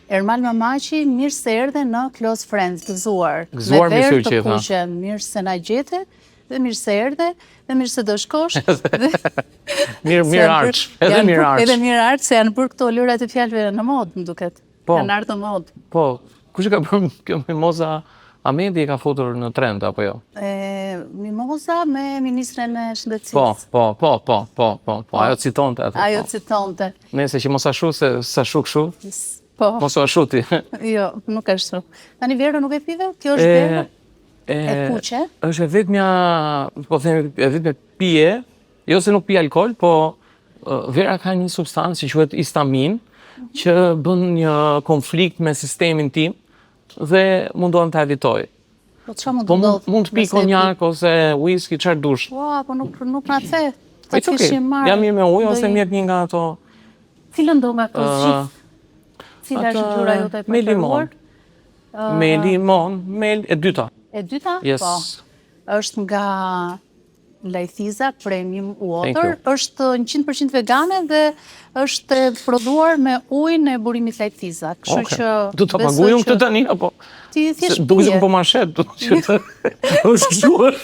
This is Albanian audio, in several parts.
Ermal Mamaçi, mirë se erdhe në Close Friends, gëzuar. Gëzuar, me mirë se verë u të qeta. kuqe, mirë se na gjete, dhe mirë se erdhe, dhe mirë se do shkosh. Mirë arç, edhe mirë arç. Edhe mirë arç, se janë bërë këto lërat e fjalëve në modë, më duket. Po. Janë ardhur në modë. Po, kush e ka bërë kjo Mimoza Ahmedi e ka futur në trend, apo jo? Mimoza me Ministren e Shëndetësisë. Po, ajo citonte atë. Ajo citonte. Nëse që mos ashu se sa shu këshu, Po. mos u ashuti. Jo, nuk është. Tani Vera nuk e pive? Kjo është Vera? E kuqe? Është e vetmja, po them, e vetmja pije, jo se nuk pi alkool, po Vera ka një substancë që quhet histamin, që bën një konflikt me sistemin tim dhe mundohem ta evitoj. Po çfarë mund Po të ndodh? mund të pi konjak ose whisky, çfarë dush. Ua, po nuk na the. Po it's okay. Jam mirë me ujë ose mjep një nga ato. Cilën do nga këto gjithë? Cila është ngjyra jote e preferuar? Me limon, e dyta. E dyta? Yes. Po. Është nga Lajthiza Premium Water, Thank you. është 100% vegane dhe është prodhuar me ujin e burimit Lajthiza. Kështu që do ta paguaj unë këtë tani apo? Ti thjesht duket se po mashet, që të është shtuar.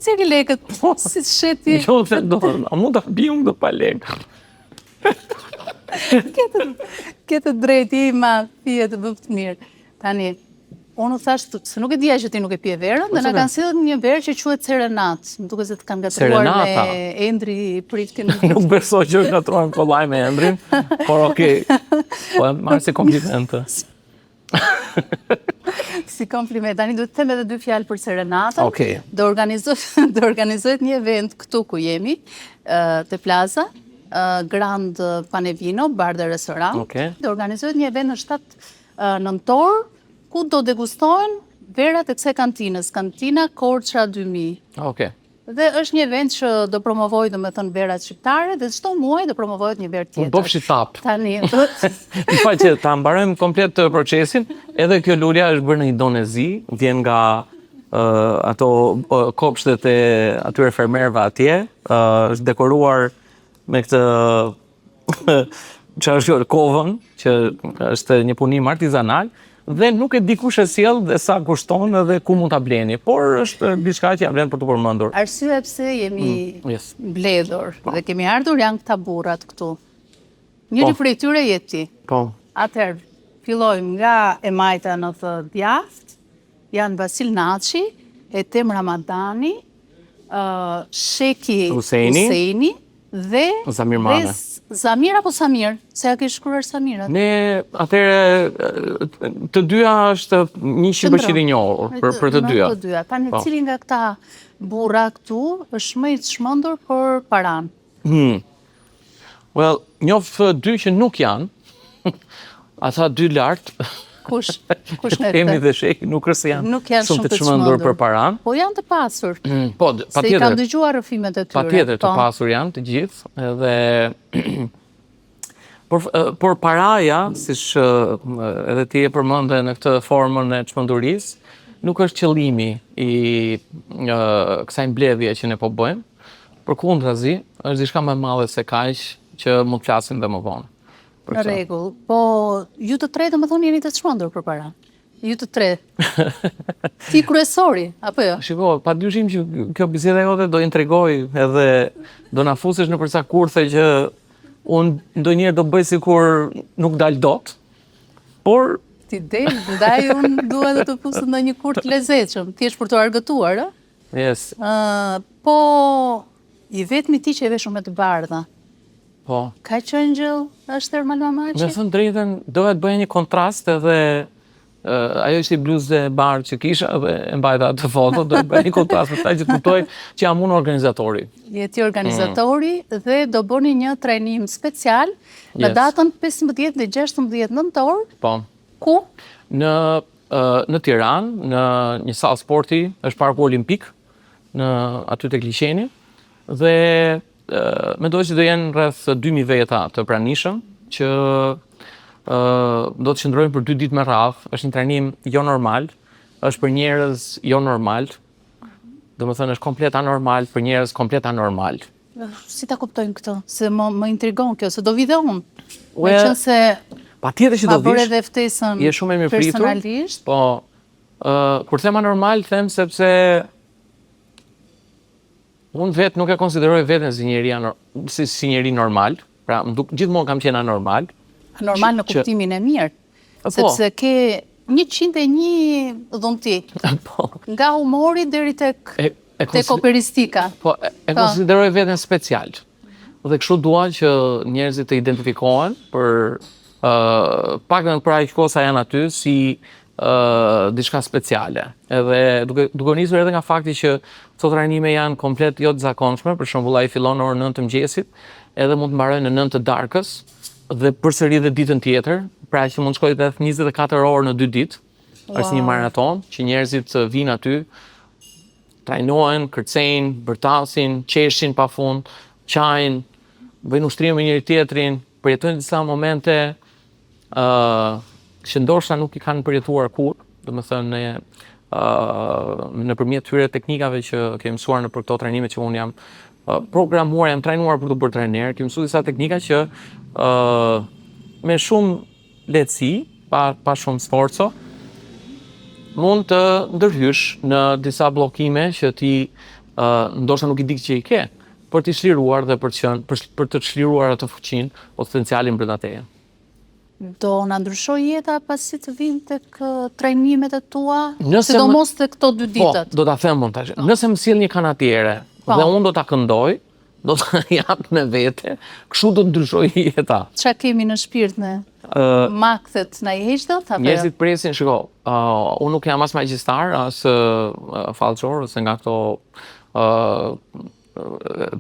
Cili lekët? Si sheti? Jo, a mund ta bi unë do pa lekë. Këtë drejti ma pije të bëftë mirë. Tani, unë u thash se nuk e dija që ti nuk e pije verën, dhe na kanë sjellë një verë që quhet Serenat. Më duket se të kanë gatruar me Endri Priftin. Nuk besoj që gatruan kollaj me Endrin, por okej. Po marr si kompliment. Si kompliment. Tani duhet të them edhe dy fjalë për Serenatën. Okej. Do organizohet një event këtu ku jemi, te Plaza, Grand Panevino, bar dhe restoran. Okej. Do organizohet një event në 7 nëntor, ku do degustohen verat e kësaj kantinës, kantina Korça 2000. Okej. Dhe është një event që do promovoj domethënë verat shqiptare dhe çdo muaj do promovohet një verë tjetër. Do fshi tap. Tani. Në fakt që ta mbarojmë komplet të procesin, edhe kjo lulja është bërë në Indonezi, vjen nga ato kopshtet e atyre fermerëve atje, është dekoruar me këtë që është kovën, që është një punim artizanal, dhe nuk e di kush e sjell dhe sa kushton dhe ku mund ta bleni, por është diçka që ja vlen për të përmendur. Arsye pse jemi mbledhur dhe kemi ardhur janë këta burrat këtu. Njëri prej tyre je ti. Po. Atëherë, fillojmë nga e majta në të djathtë, janë Vasil Naçi, Etem Ramadani, Sheki Husseini dhe Zamir Mane. Zamir apo Samir? Se ja ke shkruar Samirat? Ne atëre të dyja është 100% i njohur për të dyja. Të dyja. Tani cili nga këta burra këtu është më i çmendur për paran? Well, njoh dy që nuk janë. Ata dy lart. Kush në Emi dhe Sheki nuk është se janë shumë të çmendur për paran. Po janë të pasur. Po, patjetër. Se i kam dëgjuar rrëfimet e tyre. Patjetër të pasur janë të gjithë, edhe por paraja, siç edhe ti e përmende në këtë formën e çmendurisë, nuk është qëllimi i kësaj mbledhje që ne po bëjmë. Përkundrazi, është diçka më e madhe se kaq që mund të flasim dhe më vonë. Në rregull, po ju të tre domethënë jeni të çmendur për para. Ju të tre. Ti kryesori, apo jo? Shiko, padyshim që kjo biseda jote do intregoj edhe do na fusësh në përsa kurthe që unë ndonjëherë do bëj sikur nuk dal dot. Por ti del, ndaj unë dua të fusë në një kurth lezetshëm, thjesht për të argëtuar, ë? Yes. Po i vetmi ti që e ve shumë të bardha. Po. Ka qëngjëll është Ermal Mamaçi? Me thënë drejtën, doja të bëja një kontrast edhe ajo ishte bluzë e bardhë që kisha dhe e mbajta atë foto, do të bëja një kontrast me ta që të kuptoj që jam unë organizatori. Je ti organizatori dhe do bëni një trajnim special në datën 15 dhe 16 nëntor. Po. Ku? Në Tiranë, në një sallë sporti, është parku olimpik, në aty tek liçeni, dhe mendoj që do jenë rreth 2000 veta të pranishëm, që do të qëndrojnë për 2 ditë me radhë. Është një trajnim jo normal, është për njerëz jo normal. Domethënë është komplet anormal për njerëz komplet anormal. Si ta kuptojmë këtë? Se më intrigon kjo, se do vi dhe unë. Me qenë se Patjetër që Ma do bërë vish. edhe ftesën Je shumë e mirëpritur. personalisht. Po, kur them anormal, them sepse unë vetë nuk e konsideroj veten si njeri normal. Pra, gjithmonë kam qenë anormal. Normal në kuptimin e mirë. Sepse ke 101 dhunti. Po. Nga humori deri tek operistika. Po, e konsideroj veten special. Dhe kështu dua që njerëzit të identifikohen për paktën për aq kohë sa janë aty si diçka speciale. Edhe duke nisur edhe nga fakti që këto trajnime janë komplet jo të zakonshme, për shembull ai fillon në orën 9 të mëngjesit, edhe mund të mbarojë në 9 të darkës dhe përsëri dhe ditën tjetër, pra që mund të shkojë rreth 24 orë në 2 ditë. Është një maraton që njerëzit vinë aty, trajnohen, kërcejnë, bërtasin, qeshin pafund, qajnë, bëjnë ushtrime me njëri tjetrin, përjetojnë disa momente që ndoshta nuk i kanë përjetuar kurrë, domethënë nëpërmjet këtyre teknikave që kemi mësuar në për këto trajnime që unë jam programuar, jam trajnuar për të bërë trajner, kemi mësuar disa teknika që me shumë lehtësi, pa shumë sforco, mund të ndërhysh në disa bllokime që ti ndoshta nuk i di që i ke, për të çliruar dhe për të çliruar atë fuqinë, potencialin brenda teje. Do na ndryshoj jeta pasi të vim tek trajnimet e tua, sidomos tek këto 2 ditët. Po, do ta them unë tash. Nëse më sjell një kanatiere dhe unë do ta këndoj, do ta jap me vete, kështu do të ndryshoj jeta. Çfarë kemi në shpirt ne? Makthet na i heq dot apo? Njerëzit presin, shiko, unë nuk jam as magjistar, as fallxor, ose nga këto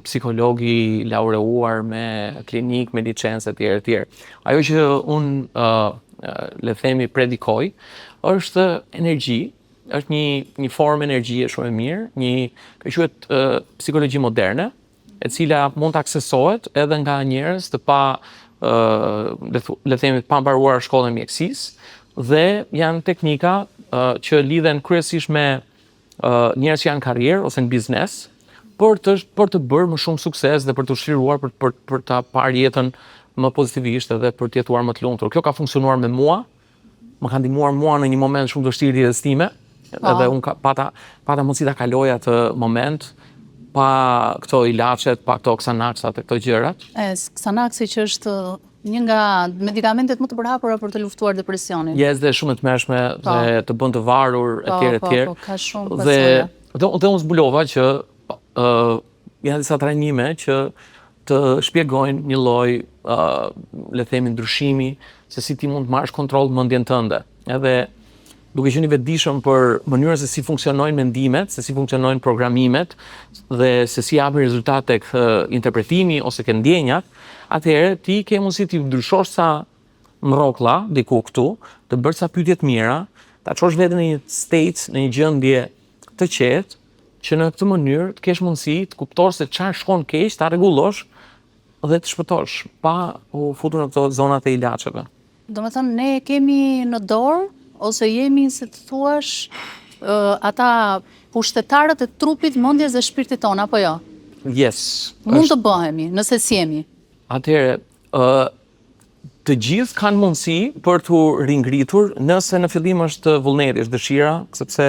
psikologi laureuar me klinik, me licencë etj. Ajo që unë le themi predikoj është energji, është një formë energjie shumë e mirë, kjo quhet psikologji moderne, e cila mund të aksesohet edhe nga njerëz të le themi pa mbaruar shkollën e mjekësisë dhe janë teknika që lidhen kryesisht me njerëz që janë karrierë ose në biznes, për të bërë më shumë sukses dhe për të shliruar për ta parë jetën më pozitivisht edhe për të jetuar më të lumtur. Kjo ka funksionuar me mua, më ka ndihmuar mua në një moment shumë të vështirë të jetës time, edhe unë pata mundësi ta kaloj atë moment pa këto ilaçet, pa këto Xanaxat e këto gjërat. Xanaxi që është një nga medikamentet më të përhapura për të luftuar depresionin. Yes, dhe shumë e tmerrshme dhe të bën të varur etj. Po, ka shumë pasoja. Dhe unë zbulova që janë disa trajnime që të shpjegojnë një lloj, le themi, ndryshimi se si ti mund të marrësh kontroll mendjen tënde. Edhe duke qenë i vetëdijshëm për mënyrën se si funksionojnë mendimet, se si funksionojnë programimet dhe se si japin rezultat tek interpretimi ose ke ndjenjat, atëherë ti ke mundësi të ndryshosh sa mroklla diku këtu, të bërë sa pyetje të mira, ta çosh veten në një state, në një gjendje të qetë, që në këtë mënyrë të kesh mundësi të kuptosh se çfarë shkon keq, ta rregullosh dhe të shpëtosh pa u futur në këto zonat e ilaçeve. Domethënë ne kemi në dorë ose jemi, si të thuash, ata pushtetarët e trupit, mendjes dhe shpirtit tonë, apo jo? Yes. Mund të bëhemi, nëse sjemi. Atëherë, të gjithë kanë mundësi për të ringritur nëse në fillim është vullneti, është dëshira, sepse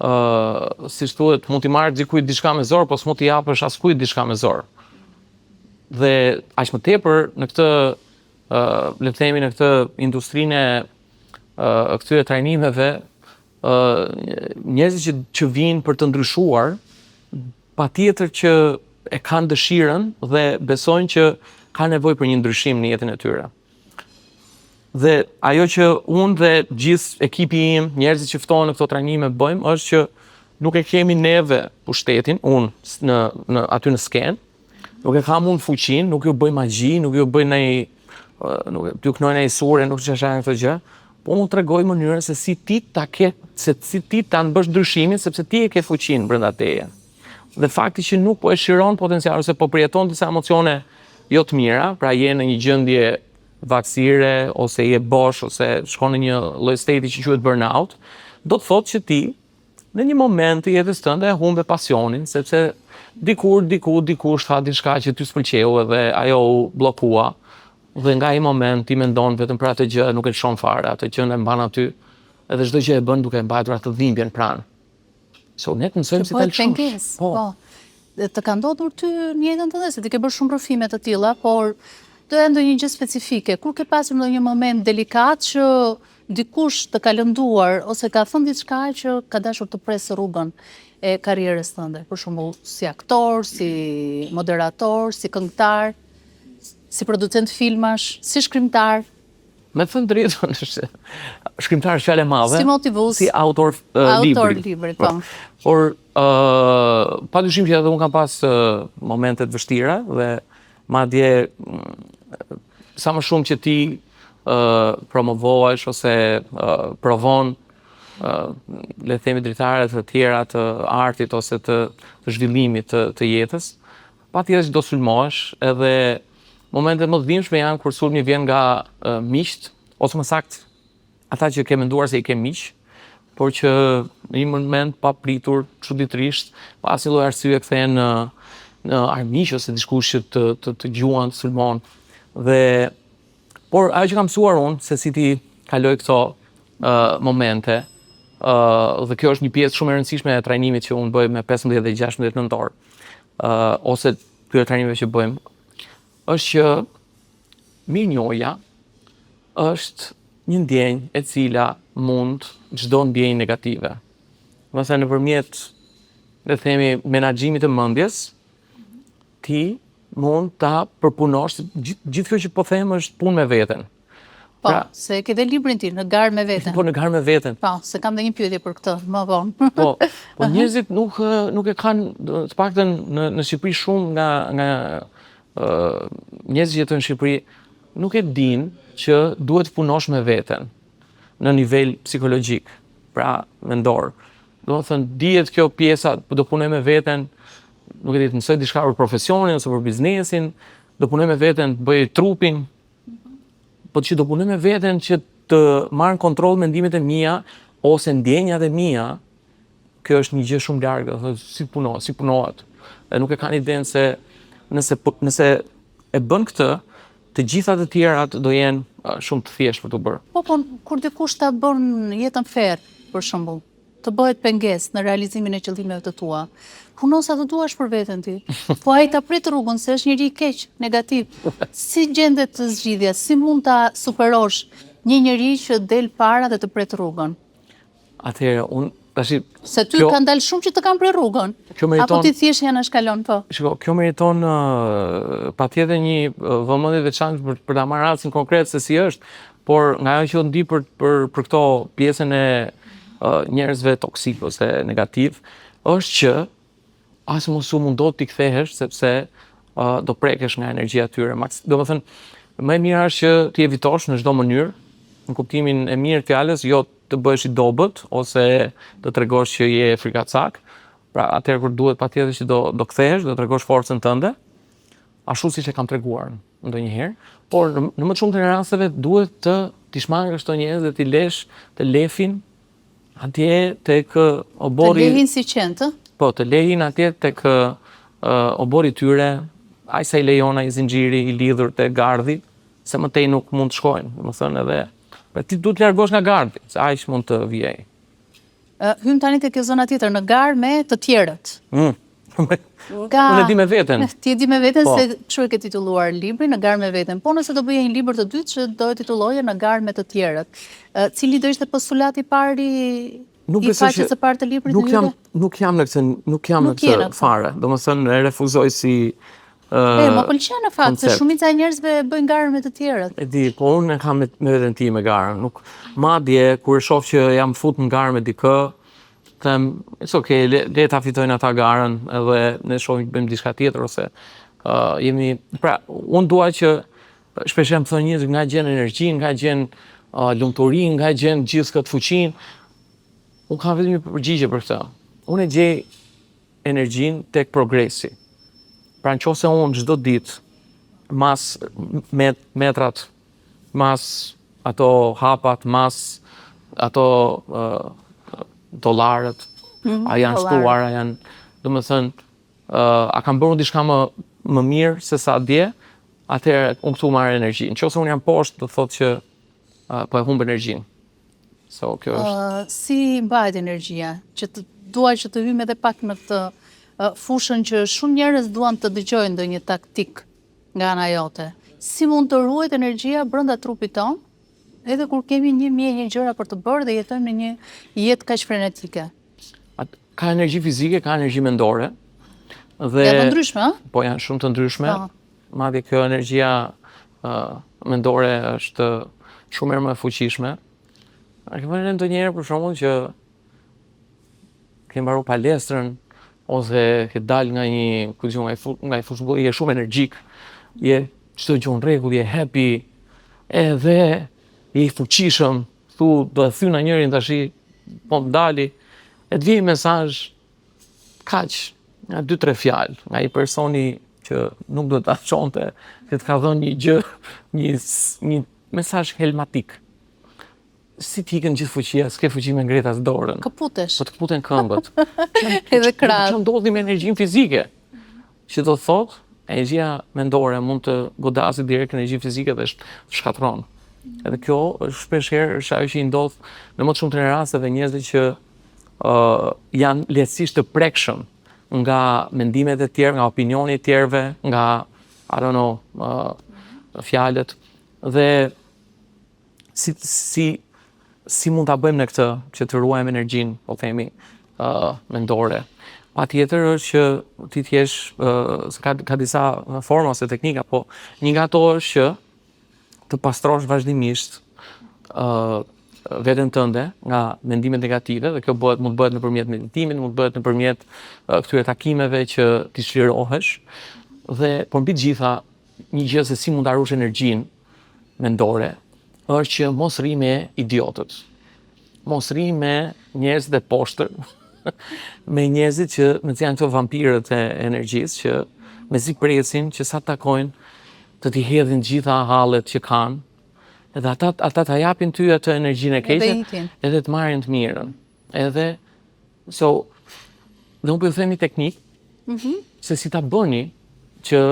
si thuhet, mund t'i marrë dikujt diçka me zor, po s'mund t'i japësh askujt diçka me zor. Dhe aq më tepër në këtë, le të themi, në këtë industrinë e këtyre trajnimeve, njerëzit që vinë për të ndryshuar, patjetër që e kanë dëshirën dhe besojnë që ka nevojë për një ndryshim në jetën e tyre. Dhe ajo që unë dhe gjithë ekipi im, njerëzit që ftohen në këto trajnime bëjmë, është që nuk e kemi neve pushtetin, unë aty në skenë, nuk e kam unë fuqinë, nuk ju bëj magji, nuk ju bëj nuk t'ju knoj në sure, nuk që shajnë këtë gjë, po mu tregoj mënyrën se si ti ta bësh ndryshimin, sepse ti e ke fuqinë brenda teje. Dhe fakti që nuk po e shiron potencial, ose po përjeton disa emocione jo të mira, pra je në një gjendje vaksire, ose je bosh, ose shkon në një lloj stati që quhet burnout, do të thotë që ti në një moment të jetës tënde humbe pasionin, sepse dikush tha diçka që ty s'pëlqeu edhe ajo u bllokua. Dhe nga ai moment ti mendon vetëm për atë gjë, nuk e lëshon fare, atë gjë e mban aty, edhe çdo gjë e bën duke mbajtur atë dhimbjen pranë. So ne mësojmë si ta Bëhet lëshosh. pengesë, po. Të ka ndodhur ty në jetën tënde se ti ke bërë shumë rrëfime të tilla, por doja ndonjë gjë specifike. Kur ke pasur ndonjë moment delikat që dikush të ka lënduar ose ka thënë diçka që ka dashur të presë rrugën e karrierës tënde, për shembull si aktor, si moderator, si këngëtar, si producent filmash, si shkrimtar, Me thënë drejtën, shkrimtar është fjalë e madhe. si motivues, Si autor autor libri. librit, po. Por padyshim që edhe unë kam pas momente të vështira dhe madje sa më shumë që ti promovohesh ose provon le të themi dritare të tjera të artit ose të zhvillimit të jetës, patjetër që do sulmohesh edhe momentet më të dhimbshme janë kur sulmi vjen nga miqt, ose më saktë ata që ke menduar se i ke miq, por që në një moment pa pritur, çuditërisht, pa asnjë lloj arsye kthehen në armiq ose dikush që të gjuan, të sulmon. Por ajo që kam mësuar unë se si ti kaloj këto momente, dhe kjo është një pjesë shumë e rëndësishme e trajnimit që unë bëj me 15 dhe 16 nëntor, ose këtyre trajnimeve që bëjmë, është që mirënjohja është një ndjenjë e cila mund çdo ndjenjë negative. Nëse nëpërmjet, le të themi, menaxhimit të mendjes, ti mund ta përpunosh, gjithë kjo që po them është punë me veten. Po, se ke dhe librin ti, Në garë me veten. Po në garë me veten. Po, se kam dhe një pyetje për këtë, më vonë. Po njerëzit nuk e kanë, të paktën në Shqipëri shumë nga njerëzit që jetojnë në Shqipëri nuk e dinë që duhet të punosh me veten në nivel psikologjik, pra mendor. Do të thënë, dihet kjo pjesa, do punoj me veten, nuk e di të mësoj diçka për profesionin ose për biznesin, do punoj me veten të bëj trupin, po që do punoj me veten që të marr kontroll mendimet e mia ose ndjenjat e mia, kjo është një gjë shumë larg, do thotë si punohet. Dhe nuk e kanë idenë se nëse e bën këtë, të gjitha të tjerat do jenë shumë të thjeshtë për të bërë. Po, kur dikush ta bën jetën fair, për shembull, të bëhet pengesë në realizimin e qëllimeve të tua, puno sa të duash për veten ti. Po ai ta prit rrugën se është njëri i keq, negativ. Si gjendet zgjidhja, si mund ta superosh një njeri që del para dhe të pret rrugën? Atëherë, unë tash Se ty ka dalë shumë që të kanë prer rrugën. Apo ti thjesht janë shkalon, po. Shiko, kjo meriton patjetër një vëmendje veçantë për ta marrë rastin konkret se si është, por nga ajo që ndi për këto pjesën e njerëzve toksik ose negativ, është që as mos u mundot t'i kthehesh sepse do prekesh nga energjia e tyre. Domethënë, më e mira është që ti evitosh në çdo mënyrë, në kuptimin e mirë të fjalës, jo të bëhesh i dobët ose të tregosh që je frikacak. Pra atëherë kur duhet patjetër që do kthehesh, do tregosh forcën tënde, ashtu siç e kam treguar ndonjëherë, por në më të shumtën e rasteve duhet të t'i shmangësh këto njerëz dhe t'i lesh të lefin atje tek obori. Të lehin si qenë, Po, të lehin atje tek obori tyre, aq sa i lejon ai zinxhiri i lidhur te gardhi, se më tej nuk mund të shkojnë, domethënë edhe ti duhet të largosh nga gardhi, se aq mund të vijej. Hym tani te kjo zona tjetër, në garë me të tjerët. Unë e di me veten. Ti e di me veten se kështu e ke titulluar librin, Në garë me veten. Po nëse do bëje një libër të dytë që do e titulloje Në garë me të tjerët. Cili do ishte postulati i parë i faqes së parë të librit të juve? Nuk jam në këtë fare. Domethënë e refuzoj si më pëlqen në fakt se shumica e njerëzve bëjnë garë me të tjerët. E di, po unë e kam me veten time garën. Nuk madje kur e shoh që jam fut në garë me dikë, them, it's okay, le ta fitojnë ata garën edhe ne shohim bëjmë diçka tjetër ose jemi, pra, unë dua që shpesh më thonë njerëzit nga gjen energjinë, nga gjen lumturinë, nga gjen gjithë këtë fuqinë. Unë kam vetëm një përgjigje për këtë. Unë e gjej energjinë tek progresi. Pra nëse unë çdo ditë mas metrat, mas ato hapat, mas ato dollarët, a janë shtuar, a janë, domethënë, a kam bërë diçka më mirë se sa dje, atëherë unë këtu marr energji. Nëse unë jam poshtë, do thotë që po e humb energjinë. So, kjo është. Si mbahet energjia? Dua që të hyjmë edhe pak në këtë fushën që shumë njerëz duan të dëgjojnë ndonjë taktik nga ana jote. Si mund të ruhet energjia brenda trupit ton, edhe kur kemi një gjëra për të bërë dhe jetojmë në një jetë kaq frenetike? Ka energji fizike, ka energji mendore. Dhe janë të ndryshme, a? Po, janë shumë të ndryshme. Madje kjo energjia mendore është shumë herë më e fuqishme. A ke vënë ndonjëherë për shembull që ke mbaruar palestrën ose ke dalë nga një fushbull, je shumë energjik, je çdo gjë në rregull, je happy, edhe je i fuqishëm, thu do e thyna njërin tash, po të dali, e të vijë mesazh kaq, nga 2-3 fjalë, nga i personi që nuk do ta çonte, që të ka dhënë një gjë, një mesazh helmatik. Si t'ikën gjithë fuqia, s'ke fuqi me ngretas dorën. Këputesh. Po të këputen këmbët. Edhe krahët. Që ndodhi me energjinë fizike. Që do thotë, energjia mendore mund të godasi direkt energjinë fizike dhe shkatron. Edhe kjo shpesh herë është ajo që i ndodh në më të shumtën e rasteve njerëzve që janë lehtësisht të prekshëm nga mendimet e tjerë, nga opinioni e tjerëve, nga I don't know, fjalët, dhe si mund ta bëjmë në këtë që të ruajmë energjinë, po themi, mendore. Patjetër është që ti t'jesh, ka disa forma ose teknika, po një nga ato është që të pastrosh vazhdimisht veten tënde nga mendimet negative, dhe kjo mund bëhet nëpërmjet meditimit, mund bëhet nëpërmjet këtyre takimeve që ti çlirohesh, dhe por mbi të gjitha, një gjë se si mund ta ruash energjinë mendore është që mos rri me idiotët. Mos rri me njerëzit e poshtër, me njerëzit që janë këto vampirët e energjisë, që mezi presin që sa takojnë të t'i hedhin gjitha hallet që kanë, edhe ata ta japin ty atë energjinë e keqe, edhe të marrin të mirën. Edhe, dhe unë po ju them një teknikë, se si ta bëni që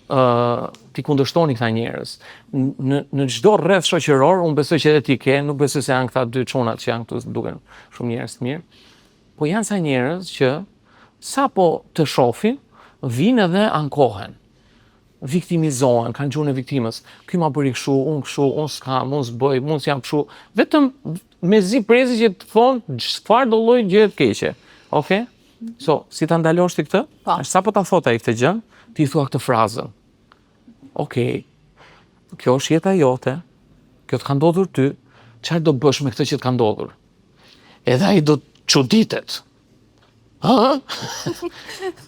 ti kundërshtoni këta njerëz. Në çdo rreth shoqëror, unë besoj që edhe ti ke, nuk besoj se janë këta dy çunat që janë këtu, duken shumë njerëz të mirë, po janë sa njerëz që sa po të shohin, vinë edhe ankohen, viktimizohen, kanë gjuhën e viktimës. Ky ma bëri kështu, unë s'kam, unë s'bëj, unë s'jam kështu. Vetëm mezi prezi që të thonë çfarë do lloj gjë të keqe. Okay? Si ta ndalosh ti këtë? Sa po ta thot ai këtë gjë, ti thua këtë frazën. Okej, kjo është jeta jote, kjo të ka ndodhur ty, çfarë do bësh me këtë që të ka ndodhur? Edhe ai do të çuditet.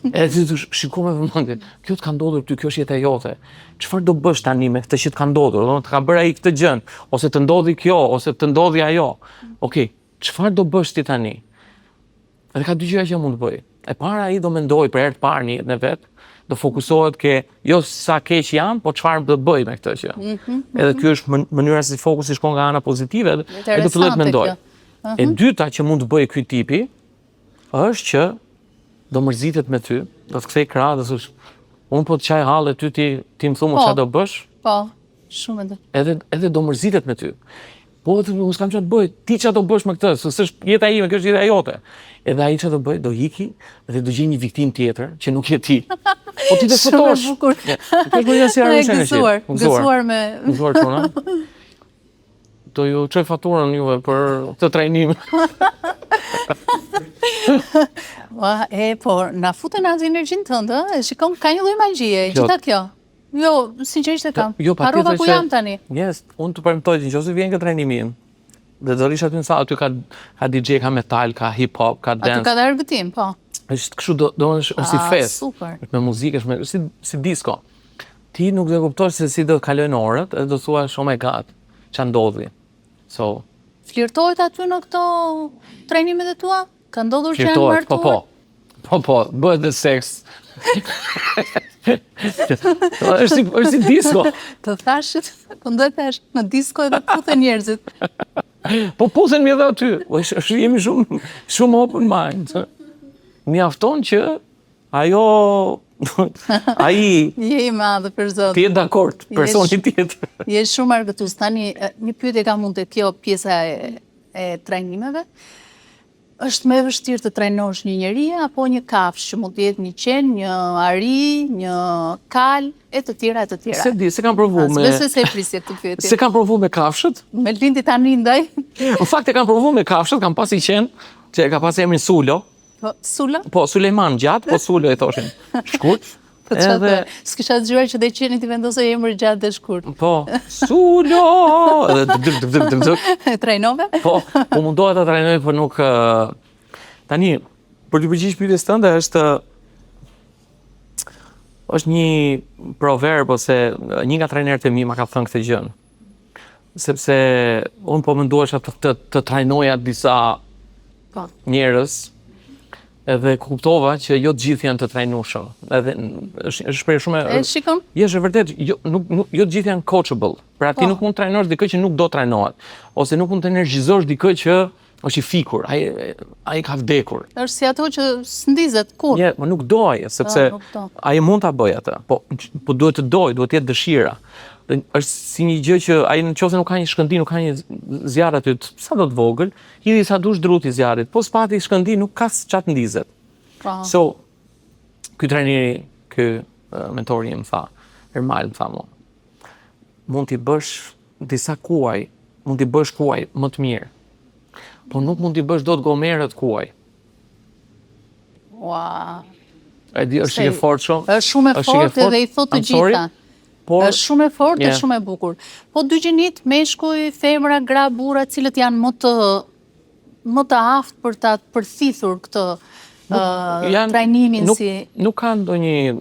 Edhe ti thua, shiko me vëmendje, kjo të ka ndodhur ty, kjo është jeta jote. Çfarë do bësh tani me këtë që të ka ndodhur? Do të ka bërë ai këtë gjën, ose të ndodhi kjo, ose të ndodhi ajo. Okej, çfarë do bësh ti tani? Edhe ka dy gjëra që mund të bëj. E para, ai do mendoj për herë të parë në jetën e vet, do fokusohet ke jo sa keq jam, po çfarë do bëj me këtë gjë. Edhe ky është mënyra se si fokusi shkon nga ana pozitive, e do filloj të mendoj. E dyta që mund të bëj ky tipi është që do mërzitet me ty, do të kthej krah, do të thosh, unë po të çaj hallet ty, ti më thumë çfarë do bësh? Po, shumë edhe. Edhe do mërzitet me ty. Po, unë s'kam çfarë të bëj, ti çfarë do bësh me këtë, se s'është jeta ime, kjo është jeta jote. Edhe ai çfarë do bëj, do iki dhe do gjej një viktim tjetër që nuk je ti. Po ti të fotosh. Shumë e bukur. Kjo gjë si arrin energji. Gëzuar me. Gëzuar çuna. Do ju çoj faturën juve për këtë trajnim. Por na futen atë energjinë tënde, shikon ka një lloj magjie, gjitha kjo. Jo, sinqerisht e kam. Harrova ku jam tani. Yes, unë të premtoj që nëse vjen këtë trajnimi im, dhe do rish aty në sallë, aty ka DJ, ka metal, ka hip hop, ka dance. Aty ka dhe argëtim, po. Është kështu, është si fest. Super. Me muzikë, është si disco. Ti nuk do kuptosh se si do të kalojnë orët, edhe do thuash, oh my god, ç'a ndodhi. Flirtohet aty në këto trajnimet e tua? Ka ndodhur që janë martuar? Po, bëhet dhe seks. është si disco. Të thashit, po ndoj thash, në disco edhe puten njerëzit. Po puten mi edhe aty. Jemi shumë open mind. Mjafton që ajo Ai Je I madhe për zotë. ti je dakord, personi tjetër. Je shumë argëtues. Tani, një pyetje kam unë te kjo pjesa e trajnimeve. Është më e vështirë të trajnosh një njeri apo një kafshë që mund të jetë një qen, një ari, një kal e të tjera e të tjera. Se di, se kam provu me... Besoj se e prisje këtë pyetje. Se kam provu me kafshët. Me lindi tani ndaj. Në fakt e kam provu me kafshët, kam pas I qen, që e ka pas emrin Sulo. Po, Sula? Po, Sulejman gjatë, po Sulo I thoshin shkurt. Po çfarë? S'kisha dëgjuar që dhe qeni ti vendosoj emër gjatë dhe shkurt. Po, Sulo! Edhe Trajnove? Po, u mundohet ta trajnoj, por nuk... Tani, për të përgjigjur pyetjes tënde, është një proverb ose një nga trajnerët e mi ma ka thënë këtë gjën. Sepse unë po mendohesha të trajnoja disa njerëz, edhe kuptova që jo të gjithë janë të trajnueshëm. Edhe është shprehje shumë E shikon? Është vërtet, jo të gjithë janë coachable. Pra ti nuk mund të trajnosh dikë që nuk do trajnohet, ose nuk mund të energjizosh dikë që është I fikur, ai ka vdekur. Është si ato që s'ndizet kur. Po nuk do ai, sepse nuk do. ai mund ta bëj atë, po duhet të doj, duhet të jetë dëshira. Është si një gjë që ai nëse nuk ka një shkëndi, nuk ka një zjarr aty, sa do të vogël, hidhi sa dush druti zjarrit, po s'pati shkëndi nuk ka çat ndizet. So, ky trajneri, ky mentori më tha, Ermal më tha mua, mund t'i bësh disa kuaj, mund t'i bësh kuaj më të mirë, po nuk mund t'i bësh dot gomerët kuaj. Ua. E di, është një fort shumë. Është shumë e fortë edhe I thotë të gjitha. Është shumë e fortë dhe shumë e bukur. Po dy gjinit, meshkuj, femra, gra, burra, cilët janë më të aftë për ta përthithur këtë trajnimin si... Nuk ka ndonjë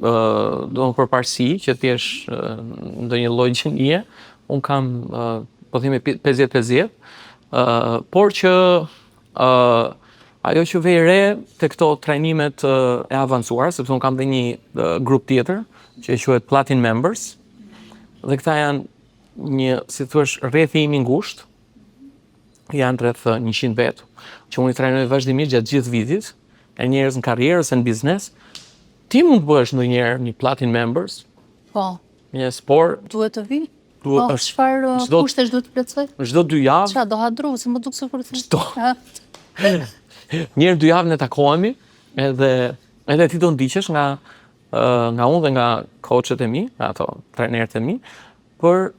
përparësi që t'jesh ndonjë lloj gjenie. Unë kam, po themi 50-50, por që ajo që vej re të këto trajnimet e avancuar, sepse unë kam dhe një grup tjetër, që quhet Platin Members, dhe këta janë një, si thuash, rrethi im I ngushtë, janë rreth 100 vetë, që unë I trajnoj vazhdimisht gjatë gjithë vitit, e njerëz në karrierë ose në biznes. Ti mund të bësh ndonjëherë një Platin Members. Po. Yes, por duhet të vi? Po, çfarë kushtesh duhet të plotësoj? Çdo 2 javë. Çfarë do hadru, se më duk se kur të Çdo. Njërë 2 javë ne takohemi, edhe ti do ndiqesh nga unë dhe nga coachët e mi, nga ato trajnerët e mi, për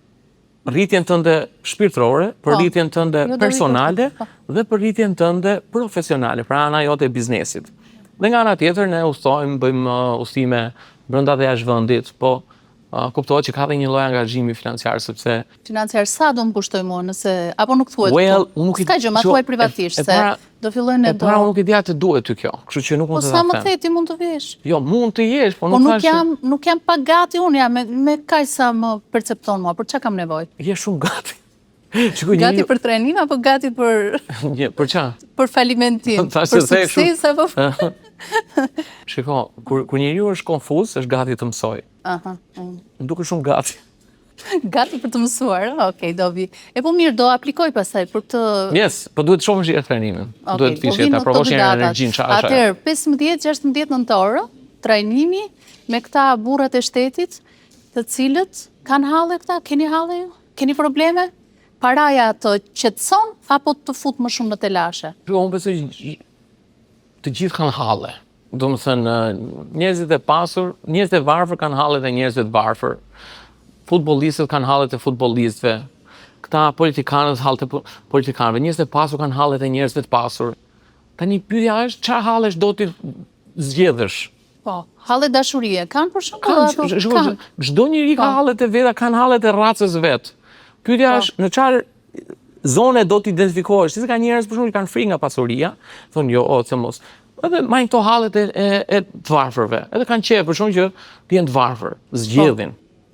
rritjen tënde shpirtërore, për rritjen tënde personale dhe për rritjen tënde profesionale, pra ana jote e biznesit. Dhe nga ana tjetër ne udhtojmë, bëjmë udhëtime brenda dhe jashtë vendit, po kuptohet që ka dhe një lloj angazhimi financiar, sepse... Financiar sa do më kushtoj mua, nëse... Apo nuk thuhet këtu? S'ka gjë, ma thuaj privatisht, se do fillojnë e do... E para unë nuk I dija të duhet ty kjo, kështu që nuk mund të ta them. Po sa më thej, ti mund të vesh. Jo, mund të jesh, po nuk thash... Po nuk jam pa gati, unë jam me kaq sa më percepton mua, për çka kam nevojë? Je shumë gati. Gati për trajnim, apo gati për... Për qa? Për falimentim, për sukses, apo... Shiko, kur njeriu është konfuz, është gati të mësoj. Më duket shumë gati. Gati për të mësuar, okej, do vi. E po mirë, do aplikoj pastaj për të... Yes, po duhet shumë vështirë trajnimin. Duhet të fish ta provosh një energjinë çfarë. Atëherë, 15-16 nëntor, trajnimi me këta burrat e shtetit, të cilët kanë halle këta, keni halle ju? Keni probleme? Paraja të qetëson apo të fut më shumë në telashe? Unë besoj të gjithë kanë halle. Do më thënë, njerëzit e pasur, njerëzit e varfër kanë hallet e njerëzit e varfër. Futbollistët kanë hallet e futbollistëve. Këta politikanët hallet e politikanëve. Njerëzit e pasur kanë hallet e njerëzit e pasur. Tani pyetja është, çfarë hallesh do ti zgjedhësh? Po, halle dashurie kanë për shembull? Çdo njeri ka hallet e veta, kanë hallet e racës vet. Pyetja është, në çfarë zone do të identifikohesh? Si ka njerëz për shembull që kanë frikë nga pasuria, thonë jo, se mos. Edhe majnë këto hallet e të varfërve. Edhe kanë qejf për shembull që të jenë të varfër, zgjedhin.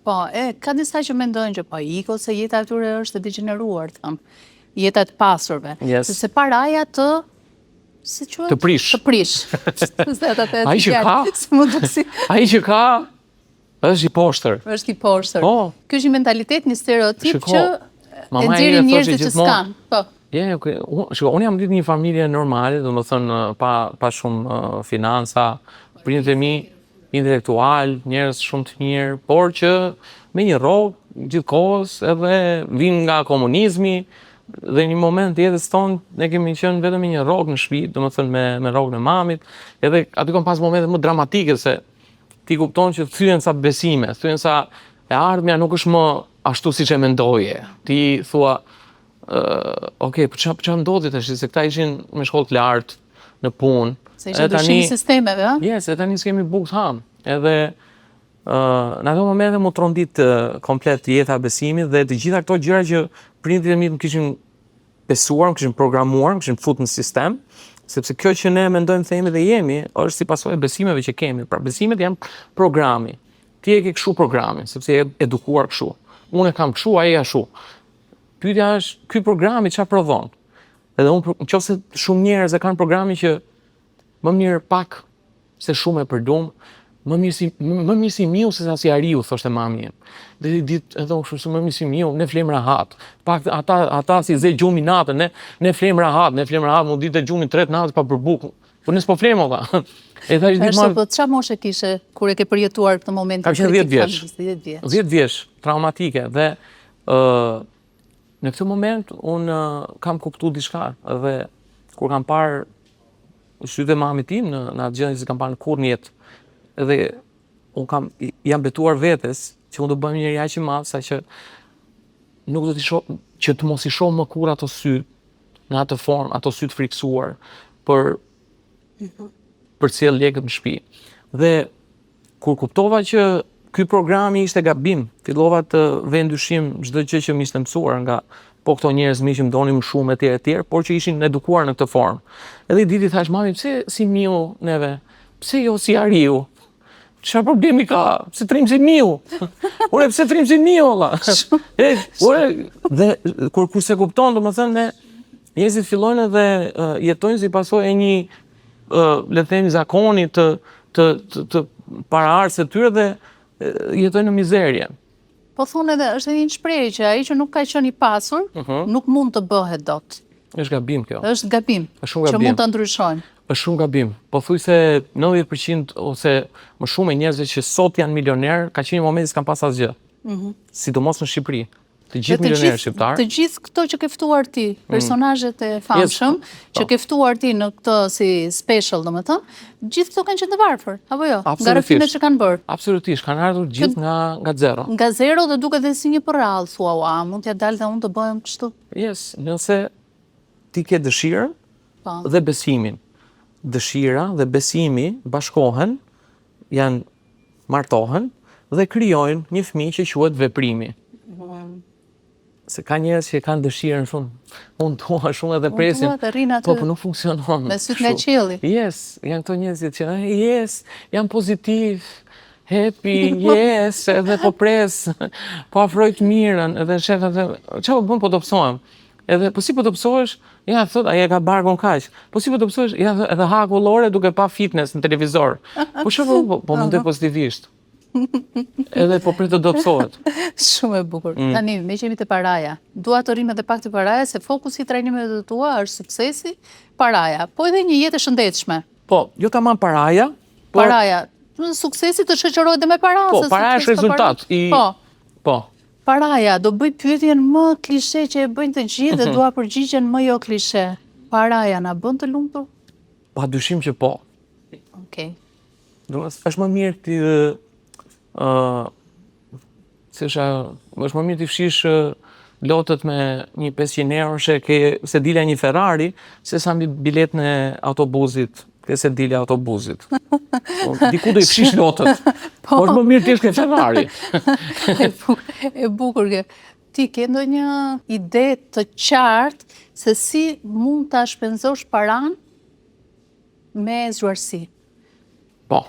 Po, ka disa që mendojnë që po iko se jeta e tyre është e degeneruar, thënë. Jeta e të pasurve. Sepse paraja të si quhet? Të prish. Të prish. Ai që ka, ai që ka është I poshtër. Është I poshtër. Po. Ky është një mentalitet, një stereotip që e nxjerrin njerëzit që s'kan. Po. Unë jam ditë një familje normale, do më thënë pa shumë financa, prindet e mi intelektual, njerëz shumë të mirë, por që me një rrogë gjithkohës edhe vinë nga komunizmi dhe një moment të jetës tonë ne kemi qenë vetëm me një rrogë në shtëpi, domethënë me rrogën e mamit, edhe aty kanë pas momente më dramatike se ti kupton që thyen sa besime, thyen sa e ardhmja nuk është më ashtu siç e mendoje. Ti thua okay, po çfarë ndodhi tash se këta ishin me shkollë të lartë në punë. Se ishin ndryshimi sistemeve, a? Yes, e tani s'kemi bukë të ham. Edhe në ato momente mu trondit komplet jeta besimit dhe të gjitha këto gjëra që prindit e mi më kishin besuar, më kishin programuar, më kishin fut në sistem, sepse kjo që ne mendojmë themi dhe jemi, është si pasojë e besimeve që kemi. Pra besimet janë programi. Ti e ke kështu programin, sepse je edukuar kështu. Unë e kam kështu, ai ashtu. Pyetja është, ky programi çfarë prodhon? Edhe unë nëse shumë njerëz e kanë programin që më mirë pak se shumë e përdum, më mirë si miu se sa si ariu, thoshte mami. Dhe ditë edhe unë shumë më mirë si miu, ne flem rahat. Pak ata si ze gjumi natën, ne flem rahat, mu ditë gjumi 3 natës pa përbuk. Po ne s'po flem valla. E thash gjithmonë. Po çfarë moshe kishe kur e ke përjetuar këtë moment? Kam qenë 10 vjeç. 10 vjeç, traumatike dhe në këtë moment unë kam kuptuar diçka dhe kur kam parë sytë e mamit tim në atë gjë që kam parë kurrë në jetë. Edhe unë jam betuar vetes që unë do bëhem njëri aq i madh saqë nuk do t'i shoh që të mos i shoh më kurrë ato sy në atë formë, ato sy të friksuar për sjell lekët në shtëpi. Dhe kur kuptova që ky programi ishte gabim, fillova të vë ndyshim çdo gjë që më ishte mësuar nga po këto njerëz mi që më donin më shumë etj, por që ishin edukuar në këtë formë. Edhe diti thash, mami, pse si miu neve? Pse jo si ariu? Çfarë problemi ka? Pse trim si miu? Ore, pse trim si miu valla? Dhe kur se kupton, domethënë ne njerëzit fillojnë dhe jetojnë si pasojë e një le të themi zakoni të paraardhësve të tyre dhe jetojnë në mizerje. Po thonë edhe, është edhe një shprehje që ai që nuk ka qenë i pasur, nuk mund të bëhet dot. Është gabim kjo. Është gabim. Që mund ta ndryshojnë. Është shumë gabim. Po thuj se 90% ose më shumë e njerëzve që sot janë milioner, ka qenë një moment që s'kan pas asgjë. Sidomos në Shqipëri. Të gjithë milionerë shqiptar. Të gjithë këto që ke ftuar ti, personazhet e famshëm, që ke ftuar ti në këtë si special, domethënë, gjithë këto kanë qenë të varfër, apo jo? Nga rëfimet që kanë bërë. Absolutisht, kanë ardhur gjithë nga zero. Nga zero dhe duket dhe si një përrall, thua, ua, mund t'ja dalë dhe unë të bëhem kështu. Yes, nëse ti ke dëshirën dhe besimin. Dëshira dhe besimi bashkohen, martohen dhe krijojnë një fëmijë që quhet veprimi. Se ka njerëz që kanë dëshirën shumë, unë dua shumë edhe presin, po nuk funksionon. Me syt nga qielli. Yes, janë këto njerëz që yes, jam pozitiv, happy, yes, edhe po pres, po afroj të mirën, edhe shef atë, çfarë bën po do psohem? Edhe po si po do psohesh? Ja thot, ai e ka barkun kaq. Po si po do psohesh? Ja edhe ha kullore duke pa fitness në televizor. Po çfarë po mendoj pozitivisht. Edhe po prit të dobësohet. Shumë e bukur. Tani, me që jemi te paraja, dua të rrim edhe pak te paraja, se fokusi i trajnimeve të tua është suksesi, paraja, po edhe një jetë e shëndetshme. Po, jo tamam paraja, por paraja, suksesi të shoqërohet edhe me para. Po, paraja është rezultat i po. Paraja, do bëj pyetjen më klishe që e bëjnë të gjithë dhe dua përgjigjen më jo klishe. Paraja na bën të lumtur? Padyshim që po. Okej. Është më mirë ti është më mirë t'i fshish lotët me një 500 euro se dilja një Ferrari, se sa mbi biletën e autobusit, se dilja autobusit. Diku do i fshish lotët, po është më mirë t'jesh ke Ferrari. E bukur ke. Ti ke ndonjë ide të qartë se si mund ta shpenzosh paran me zgjuarsi? Po.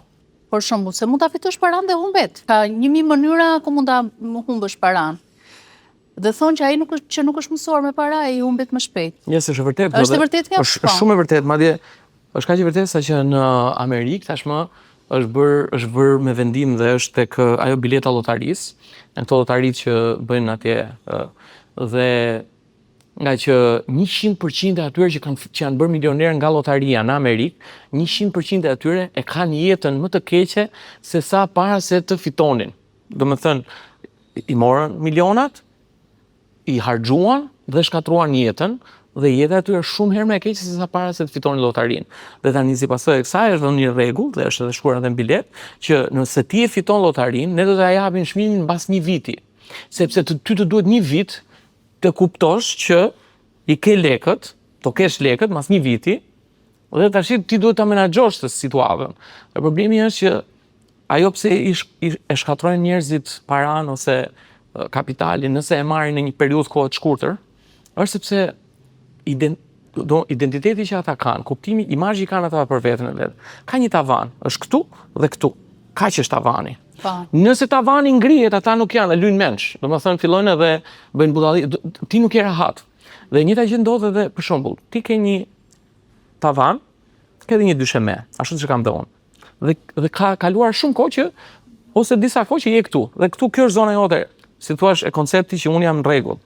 Për shembull, se mund ta fitosh paran dhe humbet. Ka 1000 mënyra ku mund ta humbësh paran. Dhe thonë që ai nuk është mësuar me para, ai humbet më shpejt. Yes, është vërtet. Është vërtet kjo? Është shumë e vërtet, madje është kaq e vërtet sa që në Amerikë tashmë është bërë me vendim dhe është tek ajo bileta llotarisë, në këto llotaritë që bëjnë atje dhe nga që 100% e atyre që janë bërë milioner nga lotaria në Amerikë, 100% e atyre e kanë jetën më të keqe se sa para se të fitonin. Do më thënë, i morën milionat, i harxuan dhe shkatruan jetën, dhe jeta e atyre shumë herë më e keqe se sa para se të fitonin lotarinë. Dhe tani si pasojë e kësaj është një rregull, dhe është edhe shkruar edhe në bilet, që nëse ti e fiton lotarinë, ne do t'ja japim çmimin mbas një viti. Sepse ty të duhet një vit të kuptosh që i ke lekët, të kesh lekët mas një viti, dhe tash ti duhet ta menaxhosh të situatën. Dhe problemi është që ajo pse e shkatrojnë njerëzit paran ose kapitalin nëse e marrin në një periudhë kohë të shkurtër, është sepse identiteti që ata kanë, kuptimi, imazhi kanë ata për veten e vet. Ka një tavan, është këtu dhe këtu. Kaq është tavani. Nëse tavani ngrihet, ata nuk janë, lujnë menç. Domethënë fillojnë edhe bëjnë budalli, ti nuk je rahat. Dhe njëta gjë ndodh edhe për shembull, ti ke një tavan, ke edhe një dysheme, ashtu që kam dhënë. Dhe ka kaluar shumë kohë që ose disa kohë që je këtu. Dhe këtu kjo është zona jote, si thua, e koncepti që unë jam në rregull.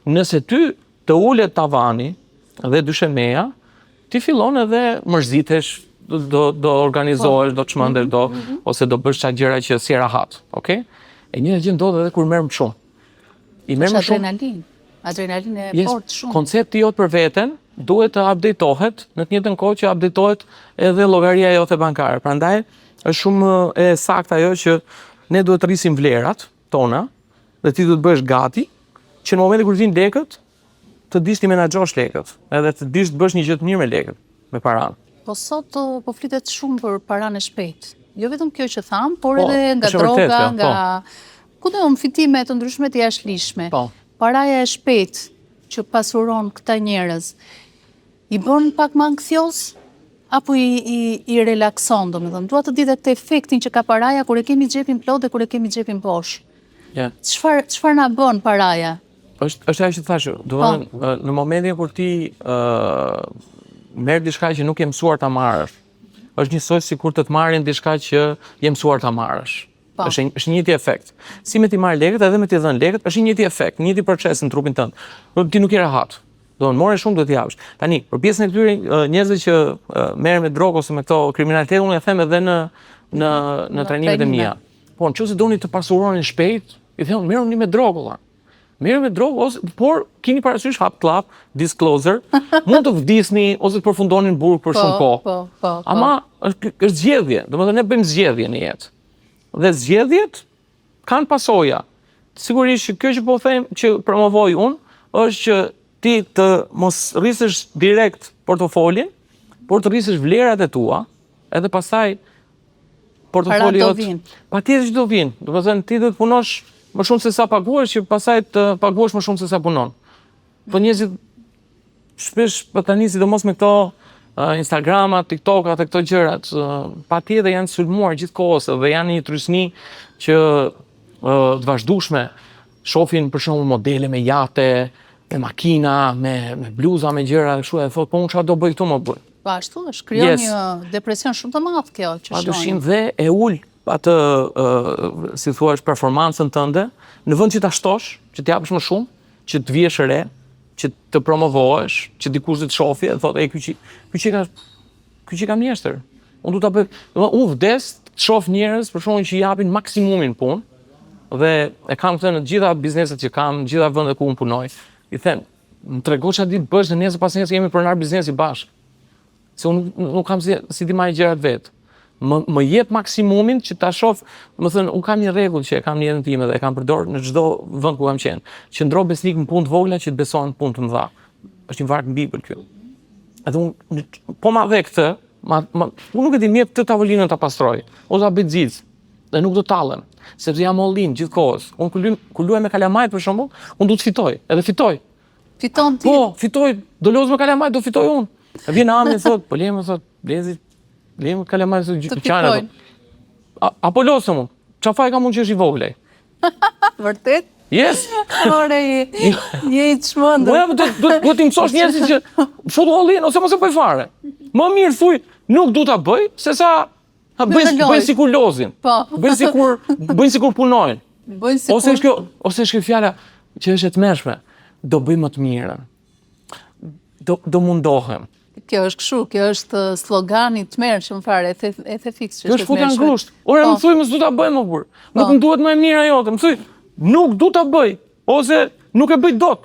Nëse ty të ulet tavani dhe dyshemeja, ti fillon edhe mërzitesh, do organizohesh, do çmendesh, ose do bësh çfarë gjëra që si rahat, okay? E një gjë ndodh edhe kur merr më shumë. I merr më shumë adrenalinë e fortë shumë. Koncepti jot për veten duhet të updatohet në të njëjtën kohë që updatohet edhe llogaria jote bankare. Prandaj është shumë e saktë ajo që ne duhet të rrisim vlerat tona dhe ti duhet bësh gati që në momentin kur vijnë lekët të dish ti menaxhosh lekët, edhe të dish të bësh një gjë të mirë me lekët, me paranë. Po sot po flitet shumë për paranë e shpejtë. Jo vetëm kjo që tham, por edhe nga droga, nga fitime të ndryshme të jashtëligjshme. Paraja e shpejtë që pasuron këta njerëz, i bën pak më anksios apo i relakson, domethënë. Dua të di këtë efektin që ka paraja kur e kemi xhepin plot dhe kur e kemi xhepin poshtë. Çfarë na bën paraja? Është ajo që thashë, në momentin kur ti merr diçka që nuk je mësuar ta marrësh, është njësoj sikur të marrin diçka që je mësuar ta marrësh. Është një njëjti efekt. Si me ti marr lekët edhe me ti dhën lekët, është një njëjti efekt, një njëjti proces në trupin tënd. Ti nuk je rahat. More shumë do t'i japësh. Tani, për pjesën e këtyre njerëzve që merren me drogë ose me këto kriminalitet, unë e them edhe në trajnimet e mia. Po, nëse doni të pasuroni shpejt, i them merruni me drogë. Merrni me drogë, por keni parasysh hap klap, disclosure, mund të vdisni ose të përfundoni në burg për shumë kohë. Ama është zgjedhje, domethënë ne bëjmë zgjedhje në jetë. Dhe zgjedhjet kanë pasoja. Sigurisht që kjo që po them, që promovoj unë, është që ti të mos rrisësh direkt portofolin, por të rrisësh vlerat e tua, edhe pastaj portofoli jot. Patjetër që do vinë. Domethënë ti do të punosh më shumë se sa paguash, që pastaj të paguash më shumë se sa punon. Po njerëzit shpesh tani sidomos me këto Instagramat, TikTokat e këto gjërat, patjetër janë sulmuar gjithkohës dhe janë një trysni që të vazhdueshme shohin për shembull modele me jate, me makina, me bluza, me gjëra kështu, e thotë po unë çfarë do bëj këtu më bëj. Po ashtu është, krijon një depresion shumë të madh kjo që shohim. Padyshim dhe e ul atë si thua performancën tënde, në vend që ta shtosh, që të japësh më shumë, që të vihesh re, që të promovohesh, që dikush të shohë dhe thotë ky që ka mjeshtër. Unë do ta bëj, unë vdes të shoh njerëz për shkakun që japin maksimumin punë dhe e kam këtë në të gjitha bizneset që kam, në gjitha vendet ku unë punoj. I them, më trego çfarë di të bësh, nesër pas nesër jemi pronar biznesi bashkë. Se unë nuk kam si ti marr gjërat vet. Më jep maksimumin që ta shoh, domethënë unë kam një rregull që e kam në jetën time dhe e kam përdorur në çdo vend ku kam qenë. Qëndro besnik në punë të vogla që të besohen në punë të mëdha. Është një varg mbi për kjo. Edhe unë po ma dhe këtë, unë nuk e di mjep të tavolinën ta pastroj, ose ta bëj xiz, dhe nuk do tallem, sepse jam all in gjithkohës. Unë kur luaj me kalamajt për shembull, unë do të fitoj, edhe fitoj. Fiton ti? Po, fitoj, do lozë me kalamajt, do fitoj unë. Vjen Ami thot, po lemë thot, Blezi, lemë kalamajt të gjyqana. Apo losëm unë. Çfarë faj kam unë që është i voglej? Vërtet? Yes. Ore, je i çmendur. Do t'i mësosh njerëzit që foto all in ose mos e bëj fare. Më mirë thuj, nuk du ta bëj, sesa bëj sikur lozin. Bëj sikur punojnë. Ose është kjo fjala që është e tmerrshme. Do bëj më të mirën. do mundohem. Kjo është kështu, kjo është slogani të mërshëm fare, e the fiks që Kjo është futja në grusht. Ore, më thuj, mësë du ta bëj më burr. Nuk më duhet më e mira jote. Më thuj, nuk du ta bëj, ose nuk e bëj dot.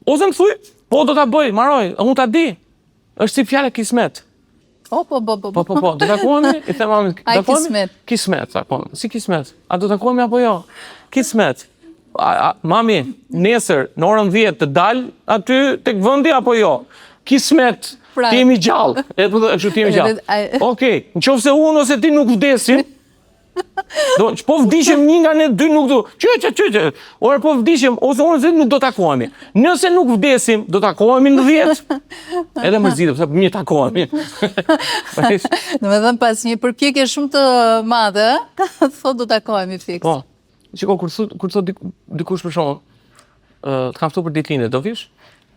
Ose më thuj, po do ta bëj, maroj, unë ta di. Është si fjala kismet. Po, do takohemi, i them mamin, ai kismet. Kismet, takohemi. Si kismet? A do takohemi apo jo? Kismet. Mami, nesër në orën 10 të dal aty tek vendi apo jo? Kismet. Ti jemi gjallë. Kështu ti jemi gjallë. Okej, nëse unë ose ti nuk vdesim, po vdishim një nga ne dy nuk do. Që. Ora po vdishim ose unë ose nuk do takohemi. Nëse nuk vdesim, do takohemi në 10. Edhe mërzitë, sepse mirë takohemi. Domethënë pas një përpjekje shumë të madhe, thotë do takohemi fiks. Po. Shiko, kur thot dikush për shkakun, të kam ftuar për ditëlindje, do vish?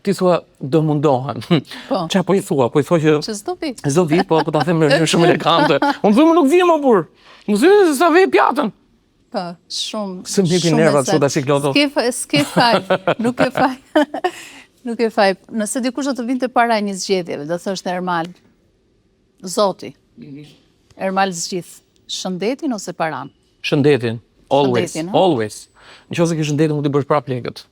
Ti thua do mundohem. Qa po i thua? Po i thua që s'do vi. S'do vi, po ta them në shumë elegante. Unë thua më nuk vi më burr. Më thua se sa vi pjatën. Po, shumë. Së më jepi nervat kështu tash kloto. S'ke faj, nuk e faj. Nuk e faj. Nëse dikush do të vinte para një zgjedhjeve, do thoshte Ermal. Zoti. Ermal zgjidh shëndetin ose paran? Shëndetin. Always. Shëndetin, Always. Nëse ke shëndetin mund të bësh prapë lekët.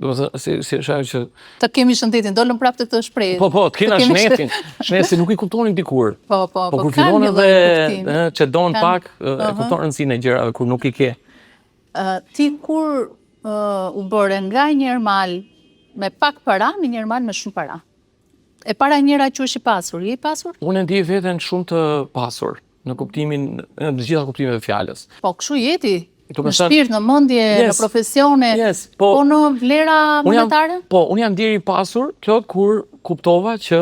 Domethënë si shaj që të kemi shëndetin, dolëm prapë të këtë shprehje. Po, të kena shëndetin. Shëndeti nuk i kuptonin dikur. Po, kur fillon edhe që don pak, e kupton rëndësinë e gjërave kur nuk i ke. Ti kur u bëre nga një Ermal me pak para, në një Ermal me shumë para. E para njëra që është i pasur, je i pasur? Unë e ndjej veten shumë të pasur, në kuptimin, në të gjitha kuptimet e fjalës. Po, kështu jeti? Në shpirt, në mendje, në profesione, po në vlera monetare? Po, unë jam deri i pasur, Klot, kur kuptova që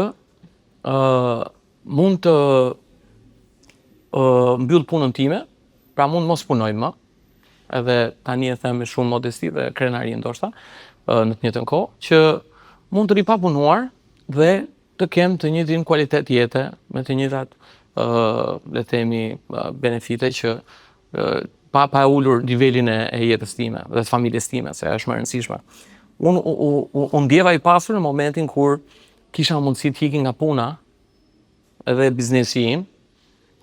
mund të mbyll punën time, pra mund mos punoj më, edhe tani e them me shumë modesti dhe krenari ndoshta, në të njëjtën kohë, që mund të ri pa punuar dhe të kem të njëjtin kualitet jete, me të njëjtat, le themi, benefite që pa e ullur nivelin e jetës time dhe të familjes time, se është më e rëndësishme. Unë ndjeva i pasur në momentin kur kisha mundësi të hiqi nga puna edhe biznesi im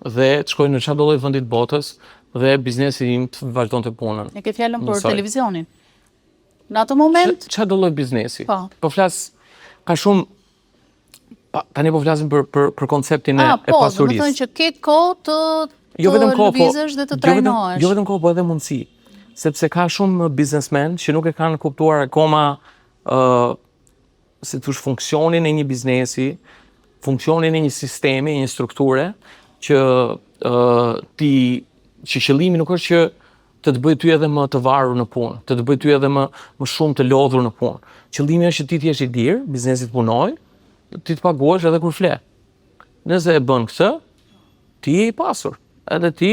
dhe të shkoj në çdo lloj vendi të botës dhe biznesi im të vazhdonte punën. E ke fjalën për televizionin? Në atë moment? Çdo lloj biznesi. Po flas ka shumë. Tani po flasim për konceptin e pasurisë. Do të thonë që ke kohë të lëvizësh dhe të trajnohesh. Jo vetëm kohë, po edhe mundësi. Sepse ka shumë biznesmen që nuk e kanë kuptuar akoma si thosh funksionin e një biznesi, funksionin e një sistemi, një strukture, që qëllimi nuk është që të bëj ty edhe më të varur në punë, të bëj ty edhe më shumë të lodhur në punë. Qëllimi është që ti t'jesh i lirë, biznesi të punoj, ti të paguash edhe kur fle. Nëse e bën këtë, ti je i pasur. Edhe ti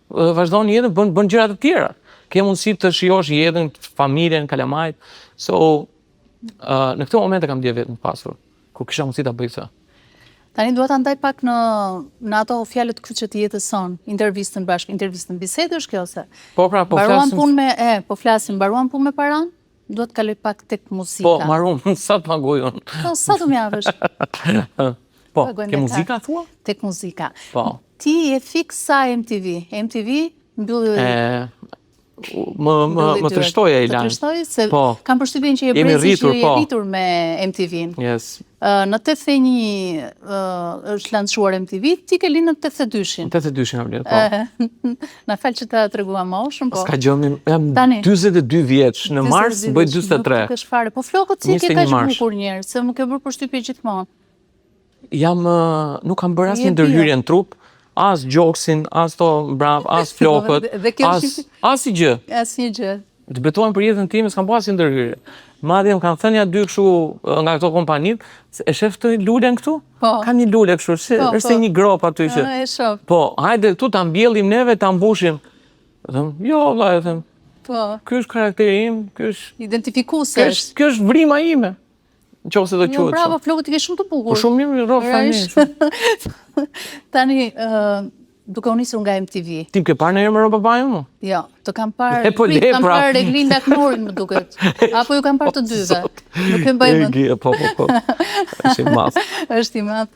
vazhdon jetën, bën gjëra të tjera. Ke mundësi të shijosh jetën, familjen, kalamajt. Në këtë moment e kam ndjer veten pasur, kur kisha mundësi ta bëj këtë. Tani dua ta ndaj pak në ato fjalët kryqe të jetës son, intervistën bashkë, intervistën bisedë është kjo se. Po flasim, mbaruan punë me paran? Duhet kaloj pak tek muzika. Po, marrum, sa të pagujon? Po, sa të mjavësh? Po, ke muzika thua? Tek muzika. Po. Ti je fiksa MTV. MTV mbylli... Më tërshtoja i lanë. Të tërshtoja, se kam përshtypjen që je brezi që je rritur me MTV-n. Yes. Në 81 është lançuar MTV, ti ke linë në 82-shin. Në 82-shin, po. Na fal që ta tregua më shumë, po. S'ka gjë, jam 22 vjeç, në mars bëj 43. Po flokët si ke kaq bukur njerë, se më ke bërë përshtypje gjithmonë. Nuk kam bërë asnjë ndërhyrje në trup, as gjoksin, as to mbrap, as flokët, as i gjë. Asnjë gjë. Të betohem për jetën time, s'kam bërë asnjë ndërhyrje. Madje më kanë thënë ja dy kështu nga këto kompanitë, e shef të lulen këtu? Kam një lule kështu, është një grop aty që. E shoh. Po, hajde këtu ta mbjellim neve, ta mbushim. Them, jo vëlla, e them. Po. Ky është karakteri im, ky është identifikuese. Ky është vrima ime. Nëse do quhet. Jo, bravo, flokët i ke shumë të bukur. Po shumë mirë, rrof tani. Tani duke u nisur nga MTV. Ti ke parë ndonjëherë me Ron Papajën mu? Jo, të kam parë, E po le, kam pra. parë Reglin Laknorin, më duket. Apo ju kam parë të dyve. Nuk e mbaj mend. Po. Është i madh. Është i madh.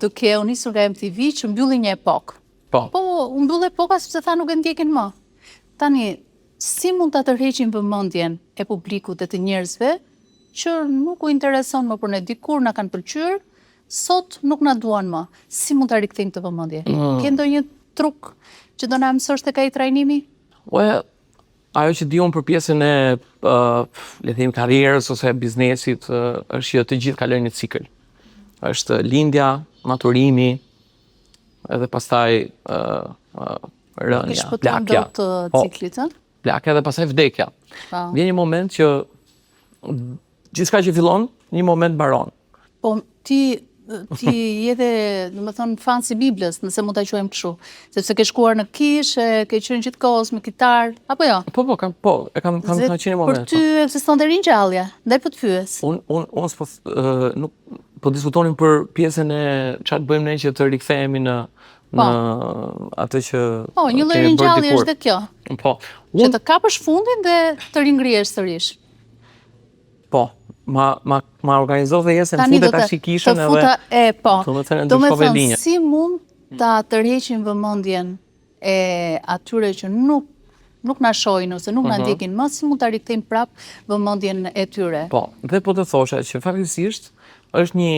Duke u nisur nga MTV që mbylli një epokë. Po. Po, u mbyll epoka sepse tha nuk e ndjekin më. Tani, si mund ta tërheqin vëmendjen e publikut e të njerëzve që nuk u intereson më për ne, dikur na kanë pëlqyer, sot nuk na duan më. Si mund ta rikthejmë të vëmendje? Ke ndonjë truk që do na mësosh tek ai trajnimi? Ajo që di unë për pjesën e, le të them, karrierës ose biznesit, është që të gjithë kalojnë një cikël. Është lindja, maturimi, edhe pastaj rënja, plakja. Të ciklit, ë? Plakja dhe pastaj vdekja. Vjen një moment që gjithçka që fillon, një moment mbaron. Po ti je dhe, domethënë, fan si Biblës, nëse mund ta quajmë kështu, sepse ke shkuar në kishë, ke qenë gjithkohës me kitar, apo jo? E kam qenë një moment. Për ty ekziston dhe ringjallja, ndaj po të pyes. Unë nuk po diskutonim për pjesën e çfarë bëjmë ne që të rikthehemi në atë që një lloj ringjallje është dhe kjo. Po. Që të kapësh fundin dhe të ringrihesh sërish. Po, ma organizove jesën, futet tash i kishën edhe... Do me thënë, si mund ta tërheqin vëmendjen e atyre që nuk na shohin ose nuk na ndjekin më, si mund ta rikthejmë prap vëmendjen e tyre? Po, dhe po të thosha që faktikisht është një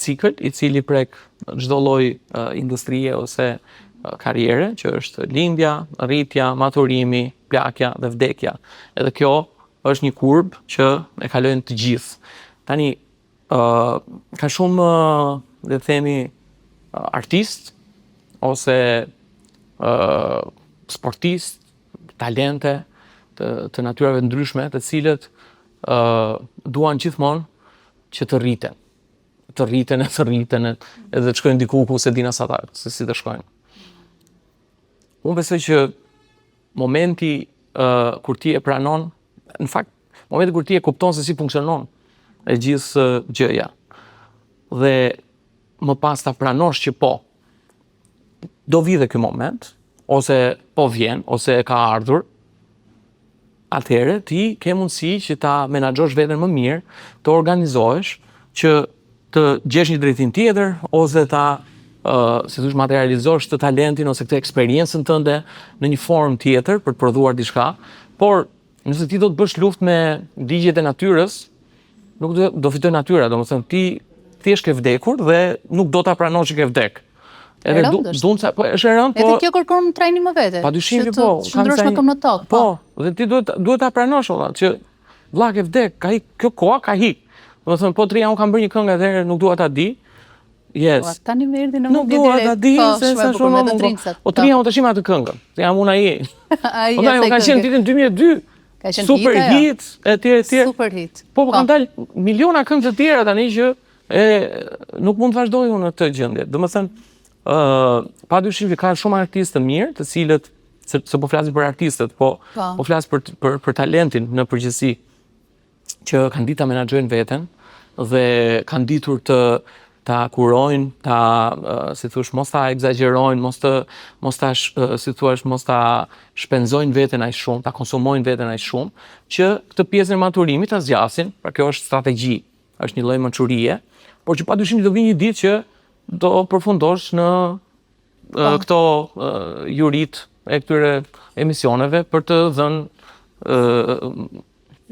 cikël i cili prek çdo lloj industrie ose karriere, që është lindja, rritja, maturimi, plakja dhe vdekja. Edhe kjo është një kurb që e kalojnë të gjithë. Tani, ka shumë, le të themi, artist, ose sportist, talente të natyrave ndryshme, të cilët duan gjithmonë që të rriten. Të rriten, edhe të shkojnë diku ku se dina sa se si të shkojnë. Unë besoj që momenti kur ti e pranon, në fakt, momenti kur ti e kupton se si funksionon e gjithë gjëja, dhe më pas ta pranosh që do vi dhe ky moment, ose po vjen, ose e ka ardhur, atëherë ti ke mundësi që ta menaxhosh veten më mirë, të organizohesh, që të gjesh një drejtim tjetër, ose ta si thosh materializosh të talentin ose këtë eksperiencën tënde në një formë tjetër për të prodhuar diçka, por nëse ti do të bësh luftë me ligjet e natyrës, nuk do fitoj natyra, domethënë ti thjesht ke vdekur dhe nuk do ta pranosh që ke vdek. Edhe është e rëndë, po. Edhe kjo kërkon trajnim më vete. Padyshim që po. Qëndrosh me këmbë në tokë. Po, dhe ti duhet ta pranosh që vlla ke vdek, kjo koha ka hik. Domethënë po unë kam bërë një këngë atëherë, nuk dua ta di. Yes. Tani më erdhi në nuk dua ta di se sa shumë po trija unë tashim atë këngën. Se jam unë ai. Ai ka qenë ditën 2002. Super hit, etj. Super hit. Po kanë dalë miliona këngë të tjera tani që nuk mund të vazhdoj unë në këtë gjendje. Domethënë, padyshim që ka shumë artistë të mirë, të cilët se po flasim për artistët, po flas për talentin në përgjithësi, që kanë ditë ta menaxhojnë veten dhe kanë ditur ta kurojnë, si thush, mos ta egzagjerojnë, mos ta shpenzojnë veten aq shumë, ta konsumojnë veten aq shumë, që këtë pjesën e maturimit ta zgjasin, pra kjo është strategji, është një lloj mençurie, por që padyshim do vi një ditë që do përfundosh në këto jurit e këtyre emisioneve për të dhënë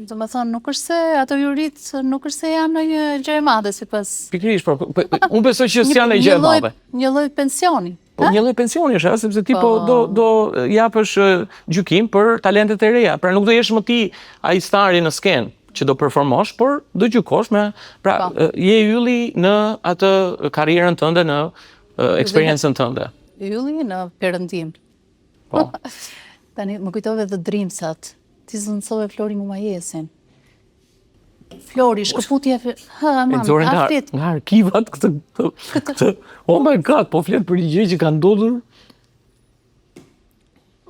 do më thonë, nuk është se ato jurit, nuk është se janë në një gjë e madhe, sipas. Pikërisht, unë besoj që s'janë një gjë e madhe. Një lloj pensioni. Po një lloj pensioni është, sepse ti do japësh gjykim për talentet e reja. Pra nuk do jesh më ti ai stari në skenë që do performosh, por do gjykosh me, pra je ylli në atë karrierën tënde, në eksperiencën tënde. Ylli në perëndim. Po. Tani më kujtove The Dreamsat. Ti zënësove Flori Mumajesin. Flori, shkëputje... Nga arkivat këtë... Oh my God, po flet për një gjë që ka ndodhur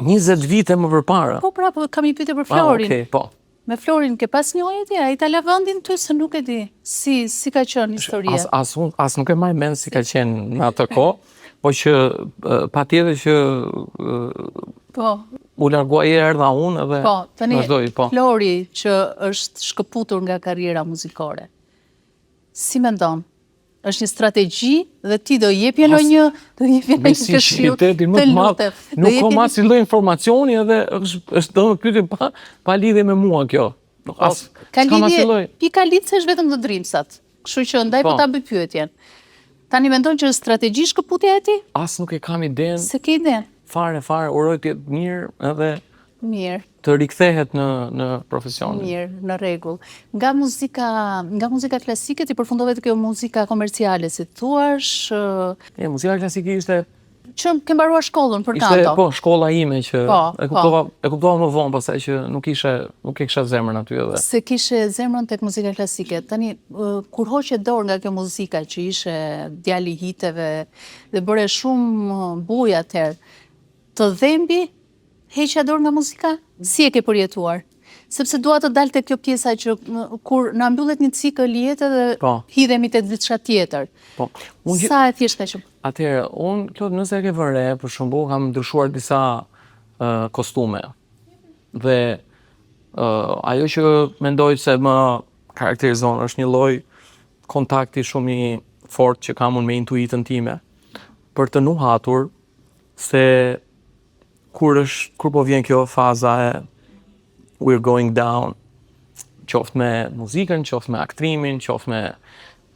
20 vite më përpara. Po pra, po kam i pyetje për Florin. Okej, po. Me Florin, ke pas njohje ti? Ai ta la vendin ty se nuk e di. Si ka qenë historia? As nuk e maj mend si ka qenë në atë kohë, Po që patjetër që Po, u largua erdha unë edhe po, tani vazhdoj, po. Flori që është shkëputur nga karriera muzikore. Si mendon? Është një strategji dhe ti do jepje në një këshill të lutem. Nuk ka mas si lloj informacioni edhe është do pyetje pa lidhje me mua kjo. Ka lidhje, pika lidhje se është vetëm të Dreamsat. Kështu që ndaj po ta bëj pyetjen. Tani mendon që është strategji shkëputja e tij? As nuk e kam iden. Se ke iden? Fare, uroj të jetë mirë edhe mirë. Të rikthehet në profesion. Mirë, në rregull. Nga muzika klasike ti përfundove të kjo muzika komerciale, si thuash? Muzika klasike ishte që ke mbaruar shkollën për kanto. Ishte shkolla ime që e kuptova më vonë pastaj që nuk e kisha zemrën aty edhe. Se kishe zemrën tek muzika klasike. Tani kur hoqe dorë nga kjo muzika që ishe djali i hiteve dhe bëre shumë buj atëherë, të dhembi heqja dorë nga muzika? Si e ke përjetuar? Sepse dua të dalte kjo pjesa që kur na mbyllet një cikël jete dhe hidhemi tek diçka tjetër. Sa e thjesht ka qenë? Atëherë, unë nëse e ke vënë re, për shembull, kam ndryshuar disa kostume. Dhe ajo që mendoj se më karakterizon është një lloj kontakti shumë i fortë që kam unë me intuitën time për të nuhatur se kur po vjen kjo faza e we're going down, qoftë me muzikën, qoftë me aktrimin, qoftë me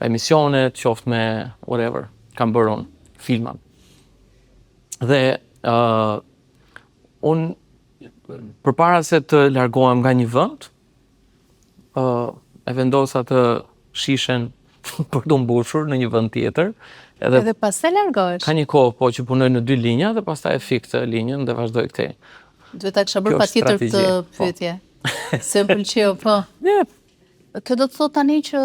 emisionet, qoftë me whatever, kam bërë unë, filmat. Dhe unë përpara se të largohem nga një vend, e vendosa të shishen për të mbushur në një vend tjetër. Edhe pastaj largohesh. Ka një kohë po që punoj në 2 linja dhe pastaj e fik të linjën dhe vazhdoj këtej. Duhet ta kisha bërë patjetër këtë pyetje. Se më pëlqeu, po. Kjo do të thotë tani që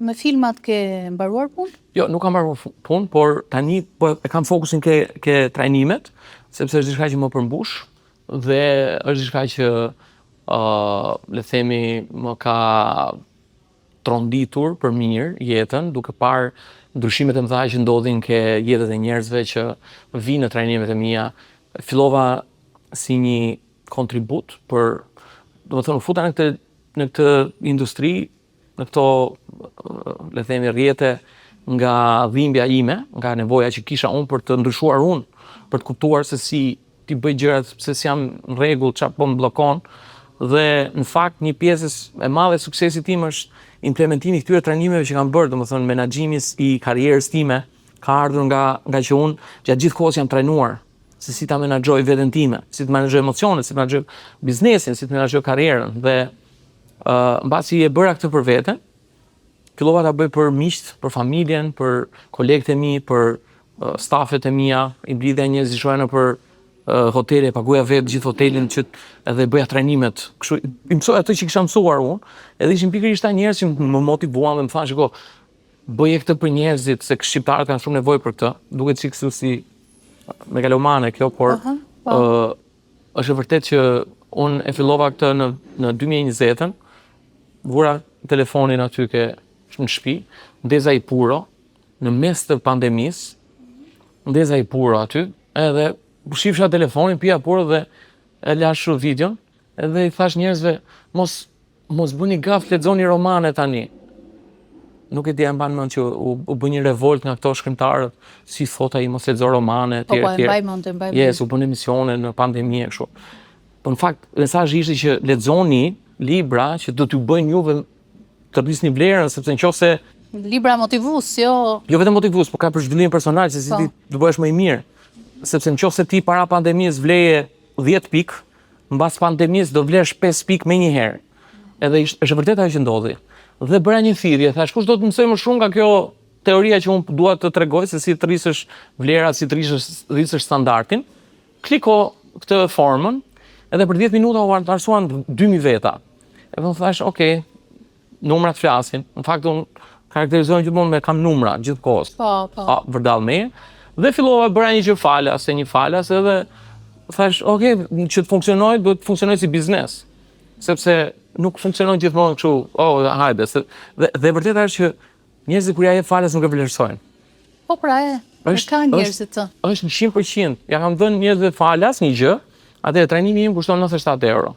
me filmat ke mbaruar punë? Jo, nuk kam mbaruar punë, por tani e kam fokusin ke trajnimet, sepse është diçka që më përmbush dhe është diçka që le themi më ka tronditur për mirë jetën, duke parë ndryshimet e mëdha që ndodhin ke jetët e njerëzve që vinë në trajnimet e mia. Fillova si një kontribut për, domethënë, futa në këtë industri, në këto, le themi, rrjete nga dhimbja ime, nga nevoja që kisha unë për të ndryshuar unë, për të kuptuar se si ti bëj gjërat, se si jam në rregull, çfarë po më bllokon. Dhe në fakt një pjesë e madhe e suksesit tim është implementimi i këtyre trajnimeve që kam bërë, domethënë menaxhimi i karrierës time ka ardhur nga që unë gjatë gjithë kohës jam trajnuar se si ta menaxhoj veten time, si të menaxhoj emocionet, si të menaxhoj biznesin, si të menaxhoj karrierën. Dhe mbasi e bëra këtë për veten, fillova ta bëj për miqt, për familjen, për kolegët e mi, për stafet e mia, i mblidhja njerëz që shkoja nëpër hotele, paguja vetë gjithë hotelin që edhe bëja trajnimet. Kështu i mësoj ato që kisha mësuar unë, edhe ishin pikërisht ata njerëz që më motivuan dhe më thanë, shiko, bëje këtë për njerëzit, se shqiptarët kanë shumë nevojë për këtë. Duket kështu si megalomane kjo, por është e vërtetë që unë e fillova këtë në 2020-ën, vura telefonin aty në shtëpi, ndeza i puro, në mes të pandemisë, ndeza i puro aty, edhe shifsha telefonin, pija puro dhe e lash videon, edhe i thash njerëzve, mos bëni gaf, lexoni romane tani. Nuk e di e mban mend që u bë një revolt nga këto shkrimtarët, si thot ai, mos lexo romane, etj. Po, e mbaj mend. Yes, u bën emisione në pandemi kështu. Po në fakt, mesazhi ishte që lexoni libra që do t'ju bëjnë juve të rrisni vlerën, sepse nëse libra motivues, jo vetëm motivues, por ka për zhvillim personal, se si ti të bëhesh më i mirë. Sepse nëse ti para pandemisë vleje 10 pikë, mbas pandemisë do vlesh 5 pikë me një herë. Edhe është vërtet ajo që ndodhi. Dhe bëra një thirrje, thash kush do të mësoj më shumë nga kjo teoria që unë dua të tregoj se si të rrisësh vlerat, si të rrisësh standardin. Kliko këtë formën, edhe për 10 minuta u arsuan 2000 veta. E më thash, okay, numrat flasin. Në fakt unë karakterizoj gjithmonë me kam numra gjithkohës. Po. Vërdall me. Dhe fillova bëra një falas edhe thash, okay, që të funksionoj, do të funksionoj si biznes. Sepse nuk funksionon gjithmonë kështu, hajde, dhe vërtet është që njerëzit kur ja jep falas nuk e vlerësojnë. Po pra ka njerëzit të. Është 100%. Ja kam dhënë njerëzve falas një gjë, atëherë trajnimi im kushton 97 euro.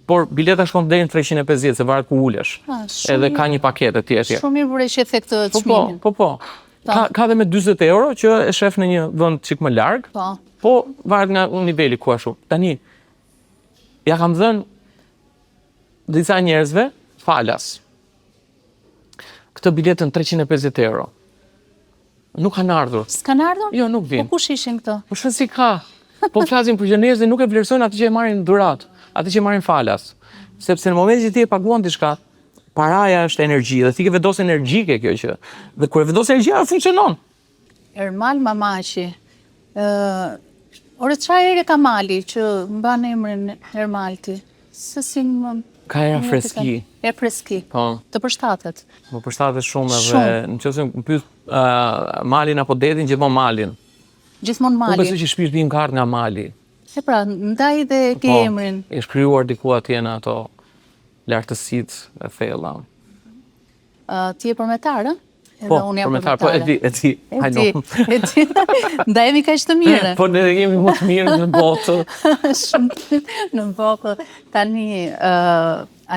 Por bileta shkon deri në 350 se varet ku ulesh. Edhe ka një paketë tjetër. Shumë mirë bëre që efekt të çmimin. Po. Ka dhe me 40 euro që e shef në një vend çik më larg. Po varet nga niveli ku ashtu. Tani ja kam dhënë disa njerëzve falas. Këtë biletën 350 euro. Nuk kanë ardhur. S'kan ardhur? Jo, nuk vin. Po kush ishin këto? Po si ka? Po flasim për që njerëzit nuk e vlerësojnë atë që e marrin dhurat, atë që e marrin falas. Sepse në momentin që ti e paguan diçka, paraja është energji dhe ti ke vendos energjike kjo që. Dhe kur e vendos energjia funksionon. Ermal Mamaçi. Ore çfarë ere ka mali që mban emrin Ermalti? Se si më Ka era freski. Erë freski. Po. Të përshtatet. Më përshtatet shumë edhe nëse më pyet malin apo detin, gjithmonë malin. Gjithmonë mali. Unë besoj që shpirti im ka ardhur nga mali. E pra, ndaj dhe ke emrin. E shkryuar diku atje në ato lartësitë e thella. Ti e përmetar, ë? Po, përmetar, po e di. Ndajemi kaq të mirë. Po ne jemi më të mirë në botë. Shumë në botë. Tani,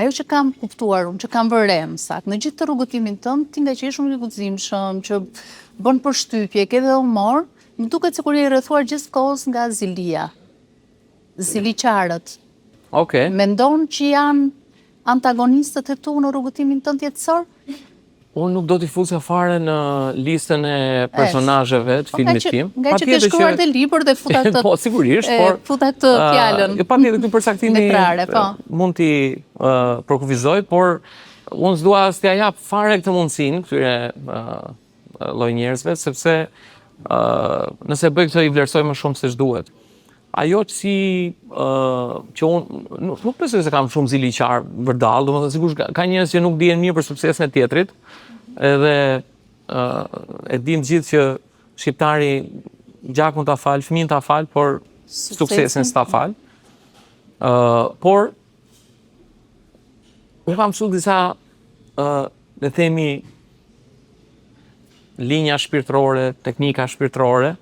ajo që kam kuptuar, që kam vënë re më saktë, në gjithë të rrugëtimin tënd, ti nga që je shumë i guximshëm, që bën përshtypje, ke dhe humor, më duket sikur je rrethuar gjithkohës nga zilia. Ziliqarët. Okej. Mendon që janë antagonistët e tu në rrugëtimin tënd jetësor? Unë nuk do t'i fusja fare në listën e personazheve të filmit tim. Nga që ke shkruar dhe libër dhe futa këtë. Po, sigurisht, por futa këtë fjalën. Patjetër këtu përcaktimi po. mund t'i përkufizoj, por unë s'dua as t'ia jap fare këtë mundësinë këtyre lloj njerëzve, sepse nëse bëj këtë i vlerësoj më shumë se ç'duhet. Ajo që unë nuk besoj se kam shumë ziliqar vërdall, domethënë sigurisht ka njerëz që nuk dihen mirë për suksesin e tjetrit, edhe e dim gjithë që shqiptari gjakun ta fal, fëmijën ta fal, por suksesin s'ta fal. Por unë kam mësuar disa le themi linja shpirtërore, teknika shpirtërore,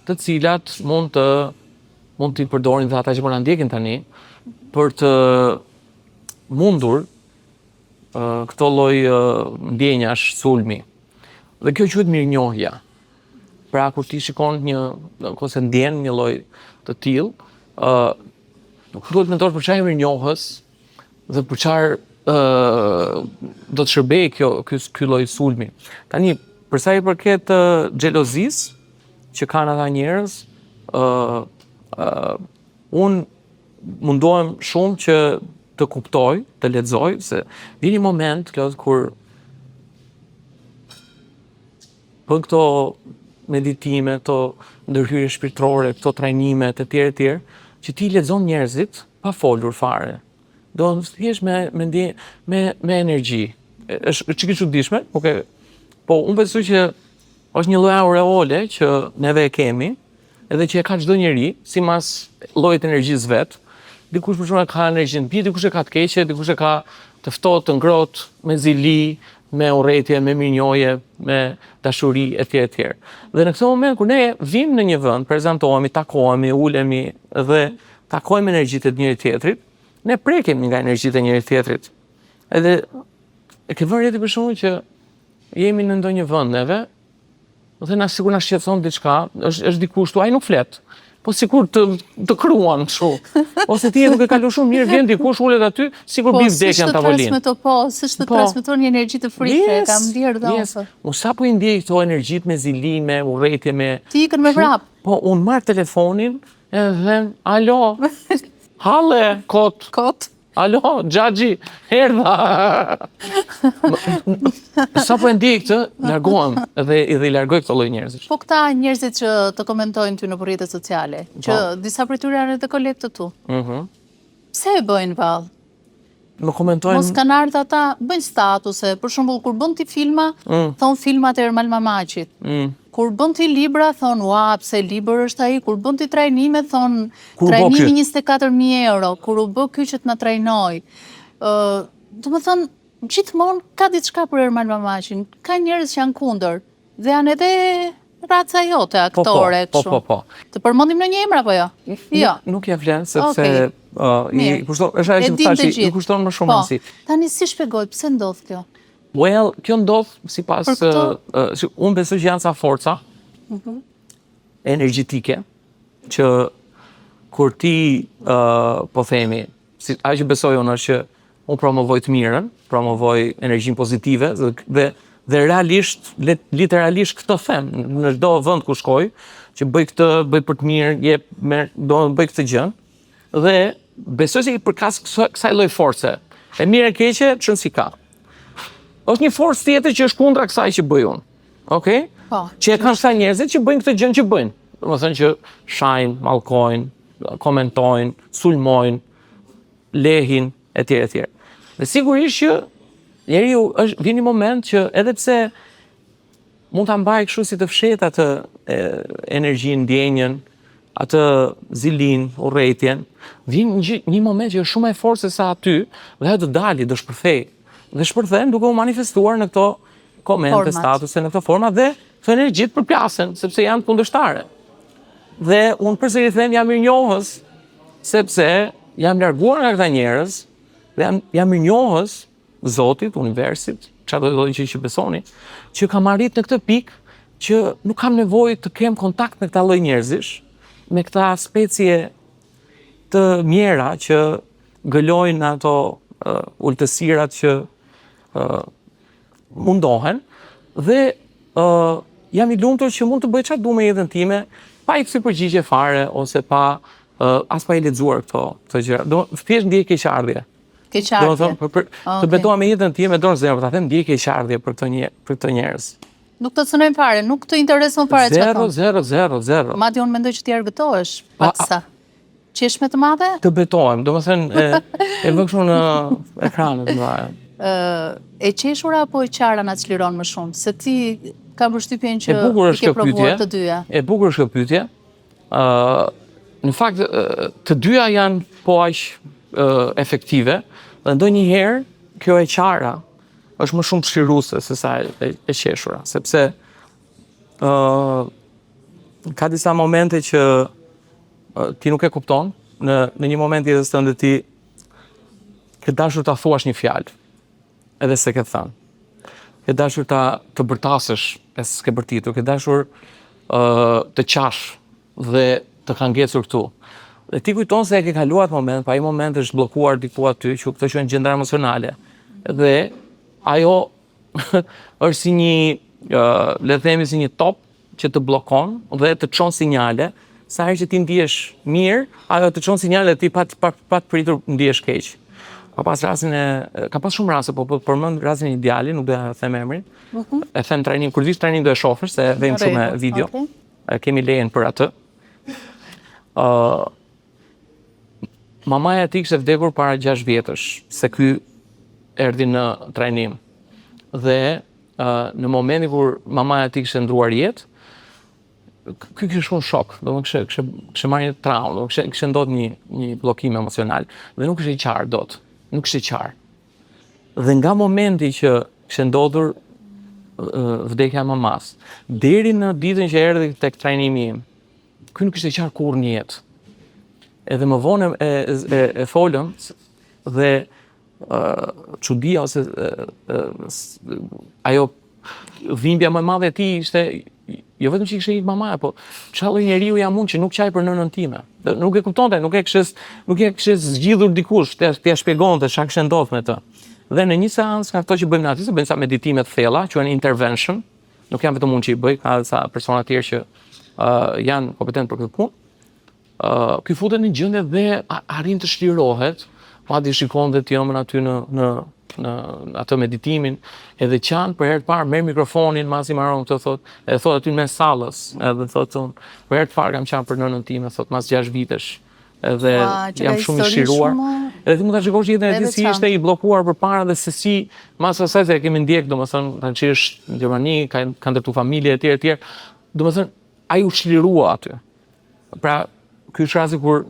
të cilat mund t'i përdorin dhe ata që po na ndjekin tani për të mundur këto lloj ndjenjash sulmi. Dhe kjo quhet mirënjohja. Pra kur ti shikon ose ndjen një lloj të tillë, nuk duhet mendosh për çfarë mirënjohës dhe për çfarë do të shërbej ky lloj sulmi. Tani, për sa i përket xhelozisë që kanë ata njerëz, unë mundohem shumë që të kuptoj, të lexoj, se vjen një moment, Klod, kur bën këto meditime, këto ndërhyrje shpirtërore, këto trajnime të tjerë, që ti lexon njerëzit pa folur fare. Do të thjesht me energji. Është çike çuditshme, po unë besoj që është një lloj aureole që neve e kemi, edhe që e ka çdo njeri, simas llojit energjisë vet. Dikush për shembull ka energjinë mbi, dikush e ka të keqe, dikush e ka të ftohtë, të ngrohtë, me zili, me urrëtie, me mirënjohje, me dashuri etj. Dhe në këtë moment kur ne vim në një vend, prezantohemi, takohemi, ulemi dhe takojmë energjitë të njëri tjetrit, ne prekemi nga energjitë e njëri tjetrit. Edhe e ke vënë re për shembull që jemi në ndonjë vend neve, dhe na sikur na shqetëson diçka, është dikush tu, ai nuk flet. Po sikur të kruan kështu. Ose ti nuk e kalon shumë mirë, vjen dikush ulet aty, sikur bie vdekja në tavolinë. Siç të transmeton një energji të frikë, kam ndier dhomë. Unë sapo i ndjej këto energjitë me zili, me urrëtie, me ti ikën me vrap. Po unë marr telefonin edhe alo. Halle, kot. Alo, Xhaxhi, erdha. Sa po e ndjej këtë, largohem dhe i largoj këto lloj njerëzish. Po këta njerëzit që të komentojnë ty në rrjetet sociale, që disa prej tyre janë edhe kolegë të tu. Pse e bëjnë vallë? Më komentojnë. Mos kanë ardhur ata, bëjnë statuse, për shembull kur bën ti filma, thon filmat e Ermal Mamaçit. Kur bën ti libra, thon ua, pse libër është ai, kur bën ti trajnime, thon trajnimi 24.000 euro, kur u bë ky që të na trajnoj. Domethënë, gjithmonë ka diçka për Ermal Mamaçin. Ka njerëz që janë kundër. Dhe janë edhe raca jote, aktore, kështu. Po. Të përmendim në një emër apo jo? Jo. Nuk ja vlen, sepse është ajo që thash, i kushton më shumë rëndësi. Tani si shpjegoj, pse ndodh kjo? Well, kjo ndodh sipas unë besoj që janë ca forca energjetike që kur ti po themi, ajo që besoj unë është që unë promovoj të mirën, promovoj energjinë pozitive dhe realisht, literalisht këtë them, në çdo vend ku shkoj, që bëj këtë, bëj për të mirë, do të bëj këtë gjë, dhe besoj se i përkas kësaj lloj force. E mirë e keqe, çon si ka. Është një forcë tjetër që është kundra kësaj që bëj unë. Okej? Që e kanë këta njerëzit që bëjnë këtë gjë që bëjnë. Domethënë që shajnë, mallkojnë, komentojnë, sulmojnë, lehin, etj. Dhe sigurisht që njeriu vjen një moment që edhe pse mund ta mbaj kështu si të fshetë atë energjinë, ndjenjën, atë zilin, urrëtitjen, vjen një moment që është shumë e fortë se sa aty, dhe ajo të dalë, do shpërthej. Dhe shpërthen duke u manifestuar në këto komente, statuse, në këto forma, dhe këto energjit përplasen, sepse janë kundërshtare. Dhe unë përsëri them jam mirënjohës, sepse jam larguar nga këta njerëz, dhe jam mirënjohës Zotit, universit, çfarë do të thotë që besoni, që kam arrit në këtë pikë që nuk kam nevojë të kem kontakt me këta lloj njerëzish, me këta specie të mjera që gëlojnë ato ultësirat që mundohen, dhe jam i lumtur që mund të bëj çfarë dua me jetën time, pa i kthy përgjigje fare ose as pa i lexuar këto gjëra. Do thjesht ndjej keqardhje. Të betoha me jetën time me dorë zemër, ta them ndjej keqardhje për këto njerëz. Nuk të cënojnë fare, nuk të intereson fare çfarë thonë. Zero. Madje unë mendoj që ti argëtohesh paksa. Qeshme të madhe? Të betohem, domethënë e vë kështu në ekranet të mëdha. E qeshura apo e qara na çliron më shumë? Se ti kam përshtypjen që ke provuar të dyja. E bukur është kjo pyetje. Në fakt të dyja janë po aq efektive, dhe ndonjëherë kjo e qara është më shumë çliruese se sa e qeshura, sepse ka disa momente që ti nuk e kupton, në një moment jetës tënde ti ke dashur ta thuash një fjalë, edhe se ke thënë. Ke dashur të bërtasësh, e s'ke bërtitur, ke dashur të qash dhe të ka ngecur këtu. Dhe ti kujton se e ke kaluar atë moment, pa ai moment është bllokuar diku aty, që këto quhen gjendra emocionale. Dhe ajo është si një, le të themi si një top që të bllokon dhe të çon sinjale. Sa herë që ti ndihesh mirë, ajo të çon sinjale dhe ti pa të pritur ndihesh keq. Ka pas shumë raste, po përmend rastin e një djali, nuk do ta them emrin. E them trajnim, kur vish trajnim do e shohësh se vejmë shumë me video. Kemi lejen për atë. Mamaja e tij kishte vdekur para 6 vjetësh, se ky erdhi në trajnim. Dhe në momentin kur mamaja e tij kishte ndruar jetë, ky kishte shumë shok, domethënë kishte marrë një traumë, kishte ndodhur një bllokim emocional dhe nuk ishte i qartë dot, nuk ishte i qartë. Dhe nga momenti që kishte ndodhur vdekja e mamas, deri në ditën që erdhi tek trajnimi im, ky nuk ishte i qartë kurrë në jetë. Edhe më vonë e folëm dhe çudia ose ajo dhimbja më e madhe e tij ishte jo vetëm që ishte mamaja, po çfarë lloj njeriu jam unë që nuk qaj për nënën time. Nuk e kuptonte, nuk e kishte zgjidhur dikush, t'ia shpjegonte çfarë kishte ndodhur me të. Dhe në një seancë nga ato që bëjmë aty, se bëjmë sa meditime të thella, quhen intervention, nuk jam vetëm unë që i bëj, ka sa persona të tjerë që janë kompetent për këtë punë. Ky futet në gjendje dhe arrin të shlirohet, madje shikon dhe t'jomën aty në atë meditimin, edhe qanë për herë të parë merr mikrofonin, masi mbaron këtë edhe thot aty në mes sallës, edhe thot unë për herë të parë kam qenë për nënën time, thot mas 6 vitesh. Edhe jam shumë i shiruar. Edhe ti mund ta shikosh jetën e tij si ishte i bllokuar përpara dhe se si mas asaj se kemi ndjek, domethënë tani është në Gjermani, ka ndërtu familje etj. Domethënë ai u çlirua aty. Pra ky është rasti kur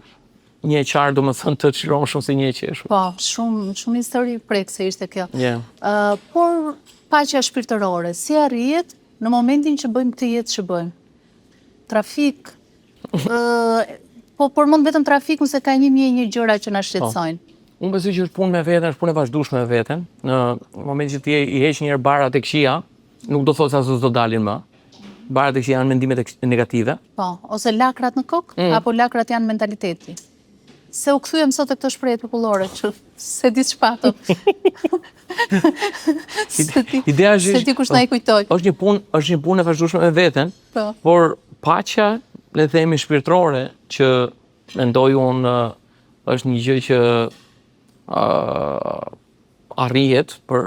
një e qartë domethënë të çliron shumë se një e qeshur. Po, shumë histori prekse ishte kjo. Yeah. Por paqja shpirtërore, si arrihet në momentin që bëjmë këtë jetë që bëjmë. Trafik, po për mund vetëm trafik nëse ka një gjëra që na shqetësojnë. Unë besoj që është punë me veten, është punë e vazhdueshme me veten. Në momentin që ti i heq një herë barat e këqija, nuk do thotë se ato do dalin më. Barat e këqija janë mendimet negative. Po, ose lakrat në kokë, apo lakrat janë mentaliteti. Se u kthyem sot e këtë shprehje popullore, që se di çfarë. Ideja Se ti kush na i kujtoj. Është një punë e vazhdueshme me veten, por paqja, le të themi shpirtërore, që mendoj unë është një gjë që arrihet për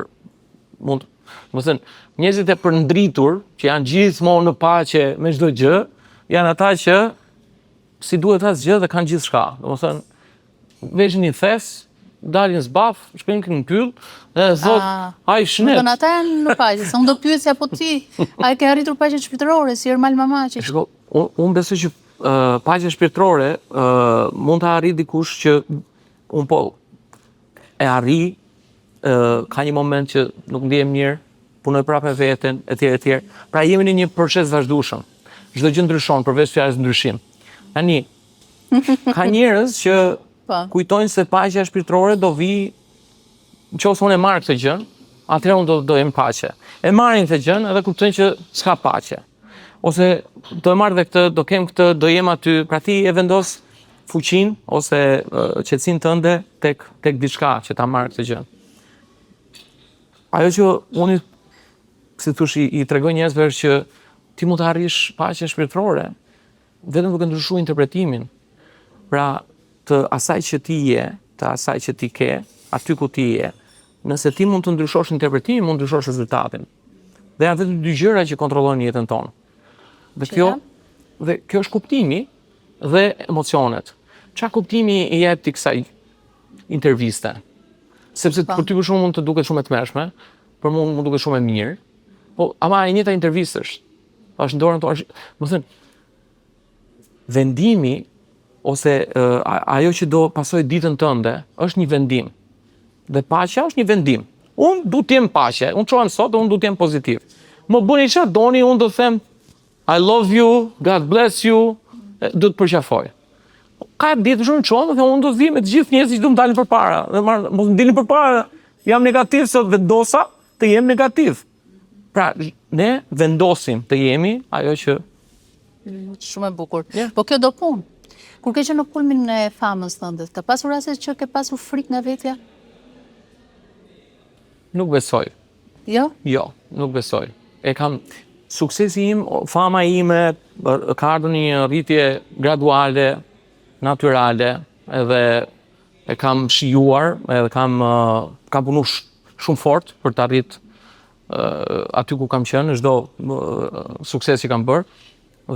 njerëzit e përndritur që janë gjithmonë në paqe me çdo gjë, janë ata që si duhet asgjë dhe kanë gjithçka. Domethënë veshin një thes, dalin zbaf, shkojnë në pyll dhe thot ai shnet. Domethënë ata janë në paqe, se unë do pyesja po ti, a e ke arritur paqen shpirtërore si Ermal Mamaçi? Shiko, unë besoj që paqja shpirtërore mund ta arrijë dikush që unë po e arri, ka një moment që nuk ndihem mirë, punoj prapë me veten, etj. Pra jemi në një proces vazhdueshëm. Çdo gjë ndryshon përveç fjalës ndryshim. Tani, ka njerëz që kujtojnë se paqja shpirtërore do vi, nëse unë e marr këtë gjë, atëherë unë do jem paqe. E marrin këtë gjë edhe kuptojnë që s'ka paqe. Ose do e marr dhe këtë, do kem këtë, do jem aty, pra ti e vendos fuqinë ose qetësinë tënde tek diçka që ta marr këtë gjë. Ajo që unë, si thosh, i tregoj njerëzve është që ti mund të arrish paqen shpirtërore vetëm duke ndryshuar interpretimin. Pra, të asaj që ti je, të asaj që ti ke, aty ku ti je. Nëse ti mund të ndryshosh interpretimin, mund të ndryshosh rezultatin. Dhe janë vetëm dy gjëra që kontrollojnë jetën tonë. Dhe kjo është kuptimi dhe emocionet. Çfarë kuptimi i jep ti kësaj interviste? Sepse për ty për shumë mund të duket shumë e tmerrshme, për mua mund të duket shumë e mirë, po ama e njëjta intervistë është. Është në dorën tonë, do të thënë, vendimi ose ajo që do pasoj ditën tënde është një vendim. Dhe paqja është një vendim. Unë du të jem paqe, unë çohem sot dhe unë du të jem pozitiv. Më bëni çfarë doni, unë do të them I love you, God bless you, do të përqafoj. Ka ditë shumë çohem dhe unë do të vi me të gjithë njerëzit që do më dalin përpara. Dhe mos më dilin përpara, jam negativ sot, vendosa të jem negativ. Pra, ne vendosim të jemi ajo që Shumë e bukur. Po kjo do punë. Kur ke qenë në kulmin e famës tënde, ka pasur raste që ke pasur frikë nga vetja? nuk besoj. Jo? Jo, nuk besoj. Suksesi im, fama ime, ka ardhur një rritje graduale, natyrale, edhe e kam shijuar, edhe kam punuar shumë fort për të arrit aty ku kam qenë, çdo sukses që kam bërë,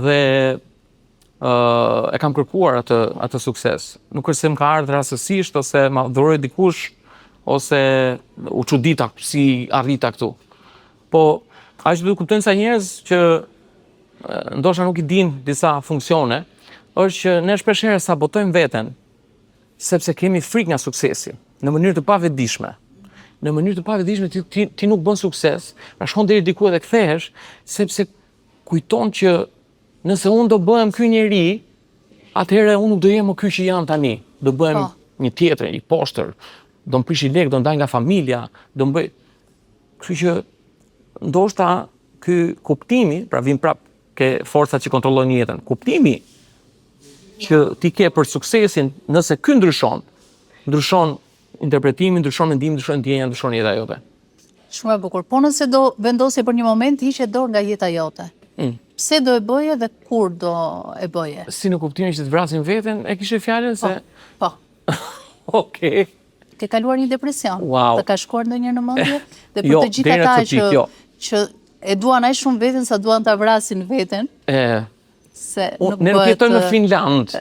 dhe e kam kërkuar atë sukses. Nuk është se më ka ardhur rastësisht, ose ma dhuroi dikush, ose u çudita si arrita këtu. Po aq duhet kuptojnë sa njerëz që ndoshta nuk i din disa funksione, është që ne shpeshherë sabotojmë veten sepse kemi frikë nga suksesi, në mënyrë të pavetdijshme. Në mënyrë të pavetdijshme ti nuk bën sukses, pra shkon deri diku edhe kthehesh, sepse kujton që nëse unë do bëhem ky njeri, atëherë unë nuk do jem më ky që jam tani. Do bëhem një tjetër, i poshtër, do më prish i lek, do ndaj nga familja, do më bëj. Kështu që ndoshta ky kuptimi, pra vim prap ke forcat që kontrollojnë jetën. Kuptimi që ti ke për suksesin, nëse ky ndryshon interpretimin, ndryshon mendimin, ndryshon ndjenja, ndryshon jeta jote. Shumë e bukur. Po nëse do vendosje për një moment të hiqe dorë nga jeta jote. Pse do e bëje dhe kur do e bëje? Si në kuptimin që të vrasin veten, e kishe fjalën se Po. Okej. Ke kaluar një depresion? Wow. Të ka shkuar ndonjëherë në mendje? Dhe për të gjithë ata që e duan aq shumë veten sa duan ta vrasin veten. Ne nuk jetojmë në Finland,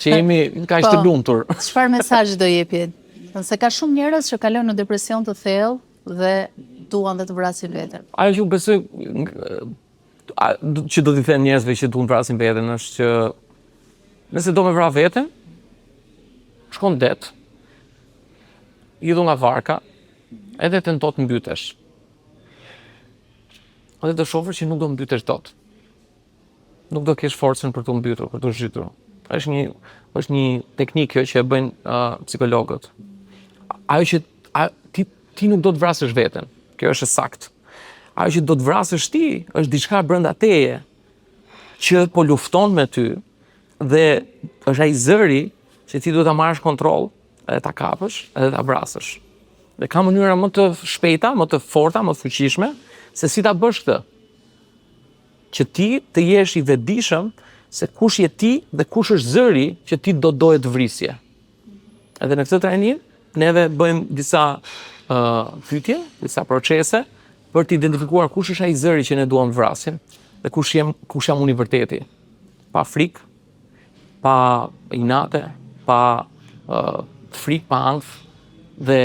që jemi kaq të lumtur. Çfarë mesazh do jepje? Nëse ka shumë njerëz që kalojnë në depresion të thellë dhe duan dhe të vrasin veten. Ajo që besoj që do t'i them njerëzve që duan të vrasin veten është që nëse do me vra veten, shkon det, idhu nga varka, edhe tento të mbytesh. edhe do shohësh që nuk do mbytesh dot. Nuk do kesh forcën për të mbytur, për të zhytur. Është një teknikë që e bëjnë psikologët. Ajo që ti nuk do të vrasësh veten. Kjo është saktë. Ajo që do të vrasësh ti është diçka brenda teje që po lufton me ty dhe është ai zëri që ti duhet ta marrësh kontroll, edhe ta kapësh, edhe ta vrasësh. Dhe ka mënyra më të shpejta, më të forta, më të fuqishme se si ta bësh këtë. Që ti të jesh i vetëdijshëm se kush je ti dhe kush është zëri që ti do doje të vrisje. Edhe në këtë trajnim, neve bëjmë disa pyetje, disa procese për të identifikuar kush është ai zëri që ne duam të vrasim dhe kush jam unë i vërteti. Pa frikë, pa inate, pa frikë, pa ankth dhe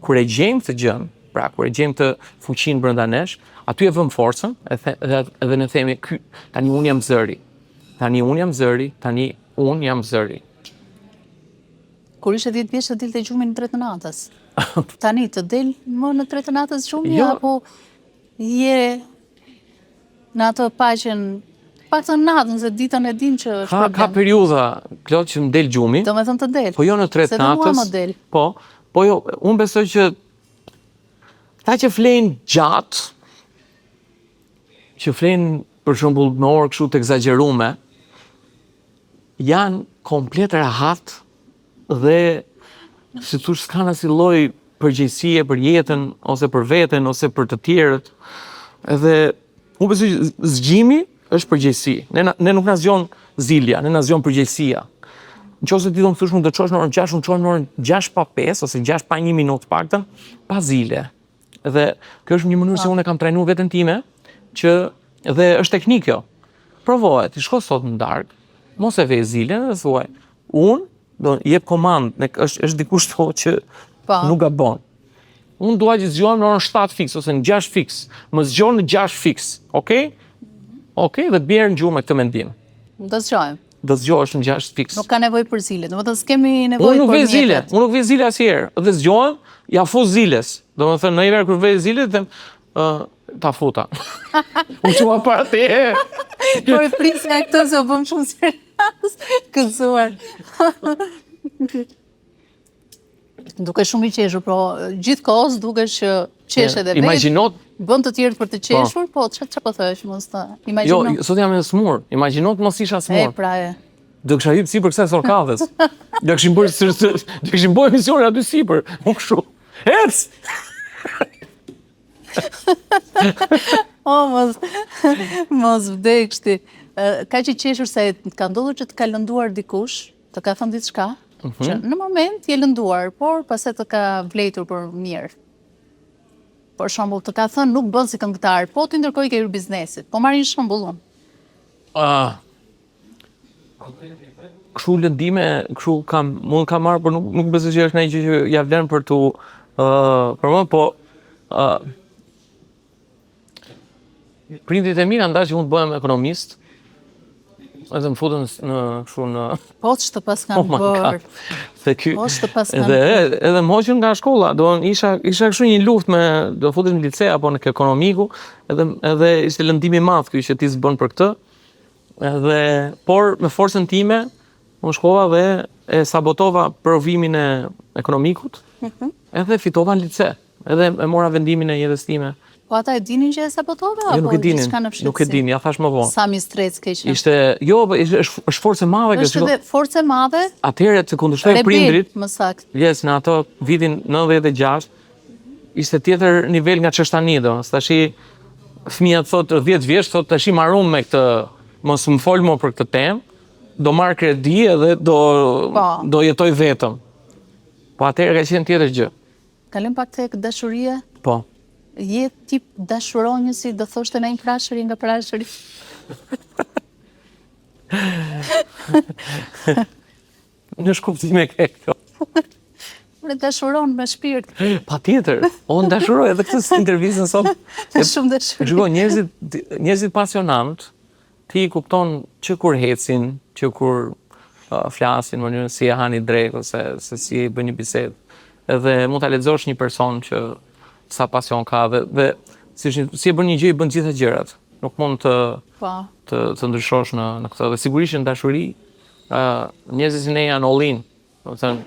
kur e gjejmë këtë gjën, pra kur e gjejmë të fuqinë brenda nesh, aty e vëm forcën edhe ne themi tani unë jam zëri. Tani unë jam zëri, tani unë jam zëri. Kur ishe 10 vjeç të dilte gjumi në 3 të natës. Tani të del më në 3 të natës gjumi apo je në atë paqen pak të natën se ditën e din që është problem. Ka periudha, Klot, që më del gjumi. Do me thënë të del. Po jo në 3 të natës. Se dhe mua më del. Po jo, unë besoj që ta që flejnë gjatë, që flejnë për shembull me orë kështu të egzagerume, janë komplet rahat dhe si thosh s'kan asnjë lloj përgjegjësie për jetën ose për veten ose për të tjerët. Edhe unë besoj që zgjimi është përgjegjësi. Ne nuk na zgjon zilja, ne na zgjon përgjegjësia. Nëse ti do më thosh mund të çosh në orën 6, unë çoj në orën 6 pa 5 ose 6 pa 1 minutë paktën, pa zile. Dhe kjo është një mënyrë se unë e kam trajnuar veten time, që dhe është teknikë kjo. Provoje, ti shko sot në darkë, mos e vej zilen dhe thuaj, unë do jep komandë, është dikush që nuk gabon. Unë dua që zgjohem në orën 7 fiks ose në 6 fiks, më zgjohem në 6 fiks, okay? Okej, dhe të bjerë në gjumë me këtë mendim. Do zgjohem. Do zgjohesh në 6 fiks. Nuk ka nevojë për zile, domethënë s'kemi nevojë për zile. Unë nuk vej zile asnjëherë, dhe zgjohem, ja fut ziles. Domethënë në një herë kur vej zile them ta futa. Unë çua para teje. Po e prisja këtë se u bëm shumë serioz, këzuar. Duke shumë i qeshur, po gjithkohës dukesh që qesh edhe vetë. Bën të tjerë për të qeshur, po çfarë po thësh, mos ta imagjino. Jo, sot jam e smur. Imagjino të mos isha smur. Pra e. Do kisha hyrë sipër kësaj sorkadhes. Do kishim bërë emisionin aty sipër. Unë kështu. Ec! Mos vdeksh ti. Ka që qeshur se ka ndodhur që të ka lënduar dikush, të ka thënë diçka, që në moment je lënduar, por pastaj të ka vlejtur për mirë. Për shembull, të ka thënë nuk bën si këngëtar, po ti ndërkohë ke hyrë biznesit. Po marrin shembullun. Kështu lëndime, kështu mund kam marrë, por nuk besoj që është ndonjë gjë që ja vlen për tu për më, po prindrit e mirë andash që unë të bëhem ekonomist, edhe më futën në Po që të pas kanë bërë. Po që të pas kanë bërë. Edhe më hoqën nga shkolla, isha kështu një luftë do futesh në lice apo në ekonomiku, edhe ishte lëndimi i madh ky që ti s'bën për këtë. Por me forcën time, unë shkova dhe e sabotova provimin e ekonomikut, edhe fitova në lice, edhe e mora vendimin e jetës time. Po ata e dinin që e sabotova? Jo, nuk e dinin, nuk e dinin, ja thash më vonë. Sa mistreç ke qenë? Është forcë e madhe. Është edhe forcë e madhe? Atëherë të kundërshtoj prindrit, më saktë. Yes, në ato vitin 96, ishte tjetër nivel nga çështani do. Tashi fëmijët thotë 10 vjeç, thotë tash i marrum me këtë, mos më fol më për këtë temë, do marr kredi edhe do jetoj vetëm. Po atëherë ka qenë tjetër gjë. Kalojm pak tek dashuria? Po. Je tip dashuronjësi, do thoshte në një prashëri nga prashëri? Në shkuptime ke kjo. Unë dashuron me shpirt. Patjetër. Unë dashuroj edhe këtë intervistën sot. Shumë dashuri. Shikoj, njerëzit pasionant, ti kupton që kur hecin, që kur flasin në mënyrën si e hani drek ose se si e bën një bisedë. Edhe mund ta lexosh një person që sa pasion ka dhe si e bën një gjë, i bën gjitha gjërat. Nuk mund Po. të ndryshosh në këtë. Dhe sigurisht në dashuri, njerëzit si ne janë all in. Do të thënë,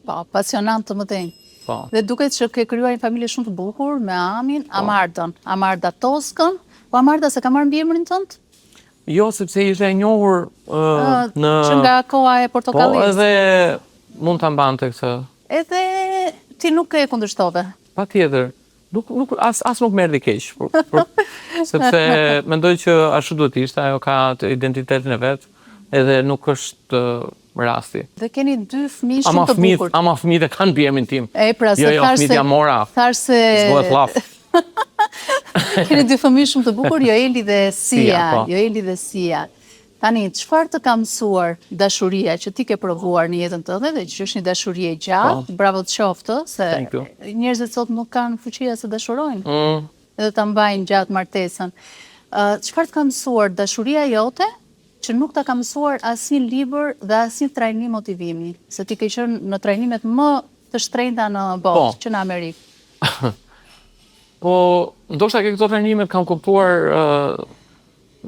Po, pasionant të mëdhenj. po. Dhe duket që ke krijuar një familje shumë të bukur me Amin, Amardën, Amarda Toskën, po Amarda se ka marrë mbiemrin tënd? Jo, sepse ishte e njohur në... Që nga koha e Po, portokallisë. edhe mund ta mbante këtë. Edhe ti nuk e kundërshtove. Patjetër. As nuk merri keq, sepse mendoj që ashtu duhet të ishte, ajo ka të identitetin e vet, edhe nuk është rasti. Dhe keni 2 fëmijë shumë të bukur. Ama fëmijët e kanë mbiemrin tim. E pra se Jo, thash fëmijët se jam mora. thash se Zgohet llaf. keni 2 fëmijë shumë të bukur, Joeli dhe Sia. Po. Joeli dhe Sia. Tani, çfarë të ka mësuar dashuria që ti ke provuar në jetën tënde dhe që është një dashuri e gjatë? Bravo të qoftë, se Thank you. njerëzit sot nuk kanë fuqia se dashurojnë. Mm. Edhe ta mbajnë gjatë martesën. Çfarë të ka mësuar dashuria jote që nuk ta ka mësuar asnjë libër dhe asnjë trajnim motivimi? Se ti ke qenë në trajnimet më të shtrenjta në botë, që në Amerikë. Po, ndoshta ke këto trajnimet kam kuptuar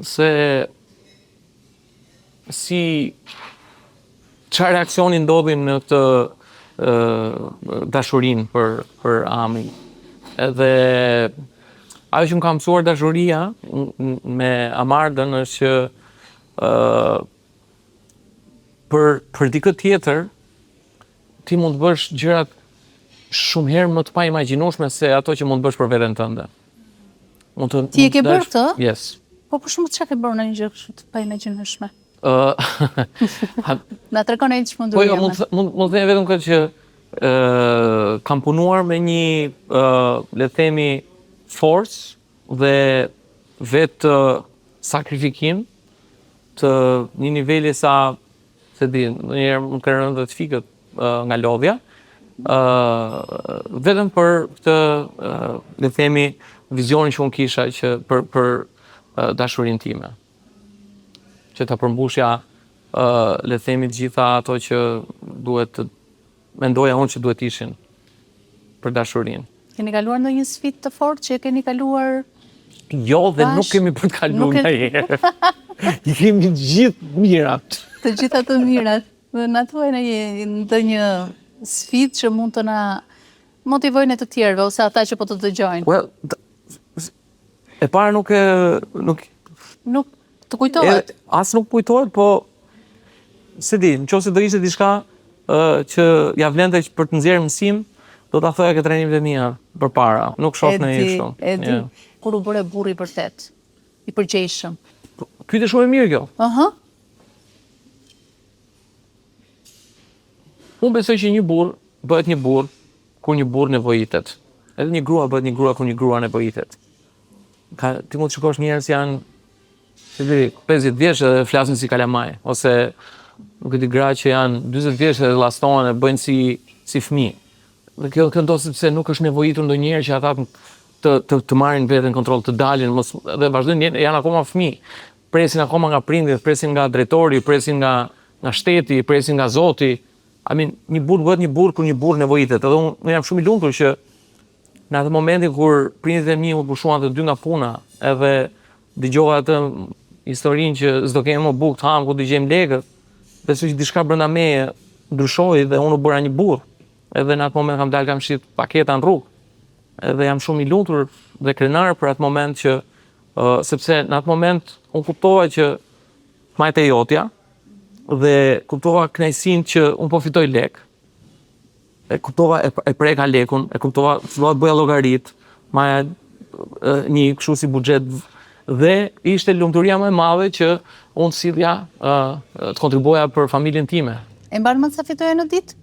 se çfarë reaksioni ndodhin në këtë dashurinë për Amin. Edhe ajo që më ka mësuar dashuria me Amardën është që për dikë tjetër ti mund të bësh gjërat shumë herë më të pa imagjinueshme se ato që mund të bësh për veten tënde. Ti e ke bërë këtë? Yes. Po për shumë çka ke bërë në një gjë kështu të pa imagjinueshme? Na tregon ai ç'mund Po jo, mund të them vetëm këtë që kam punuar me një le të themi force dhe vetë sakrifikim të një niveli sa se di, ndonjëherë më kanë rënë të fikët nga lodhja. Vetëm për këtë le të themi vizionin që unë kisha që për dashurinë time. Që ta përmbushja le të themi të gjitha ato që duhet të mendoja unë që duhet ishin për dashurinë. Keni kaluar ndonjë sfidë të fortë që e keni kaluar? Jo, dhe nuk kemi për të kaluar ndonjëherë. I kemi të gjithë mirat. Të gjitha të mirat. Dhe na thuaj ndonjë sfidë që mund të na motivojnë të tjerëve ose ata që po të dëgjojnë. Well, e para nuk të kujtohet. As nuk kujtohet, po se di, nëse do ishte diçka që ja vlente për të nxjerrë mësim, do ta thoja këtë trajnimet e mia përpara. Nuk shoh në një kështu. E di. Kur u bëre burri i vërtet, i përgjegjshëm. Pyetje shumë e mirë kjo. Unë besoj që një burr bëhet një burr kur një burr nevojitet. Edhe një grua bëhet një grua kur një grua nevojitet. Ti mund të shikosh njerëz janë 50 vjeç dhe flasin si kalamaj, ose nuk e di gra që janë 40 vjeç dhe llastohen e bëjnë si fëmijë. Dhe kjo ndodh sepse nuk është nevojitur ndonjëherë që ata të marrin veten kontroll, të dalin, dhe vazhdojnë janë akoma fëmijë. Presin akoma nga prindit, presin nga drejtori, presin nga shteti, presin nga Zoti. Një burr bëhet një burr kur një burr nevojitet. Edhe unë jam shumë i lumtur që në atë momentin kur prindit e mi u pushuan të dy nga puna, edhe dëgjova atë historinë që s'do kemi më bukë të ham ku dëgjojmë lekët, besoj që diçka brenda meje ndryshoi dhe unë u bëra një burr. Edhe në atë moment kam dalë kam shit paketa në rrugë. Edhe jam shumë i lumtur dhe krenar për atë moment që sepse në atë moment unë kuptova që majtë e jotja dhe kuptova kënaqësinë që unë po fitoj lek. E kuptova e preka lekun, e kuptova fillova të bëja llogarit, maja një kështu si buxhet dhe ishte lumturia më e madhe që unë sillja të kontribuoja për familjen time. E mban mend sa fitoje në ditë?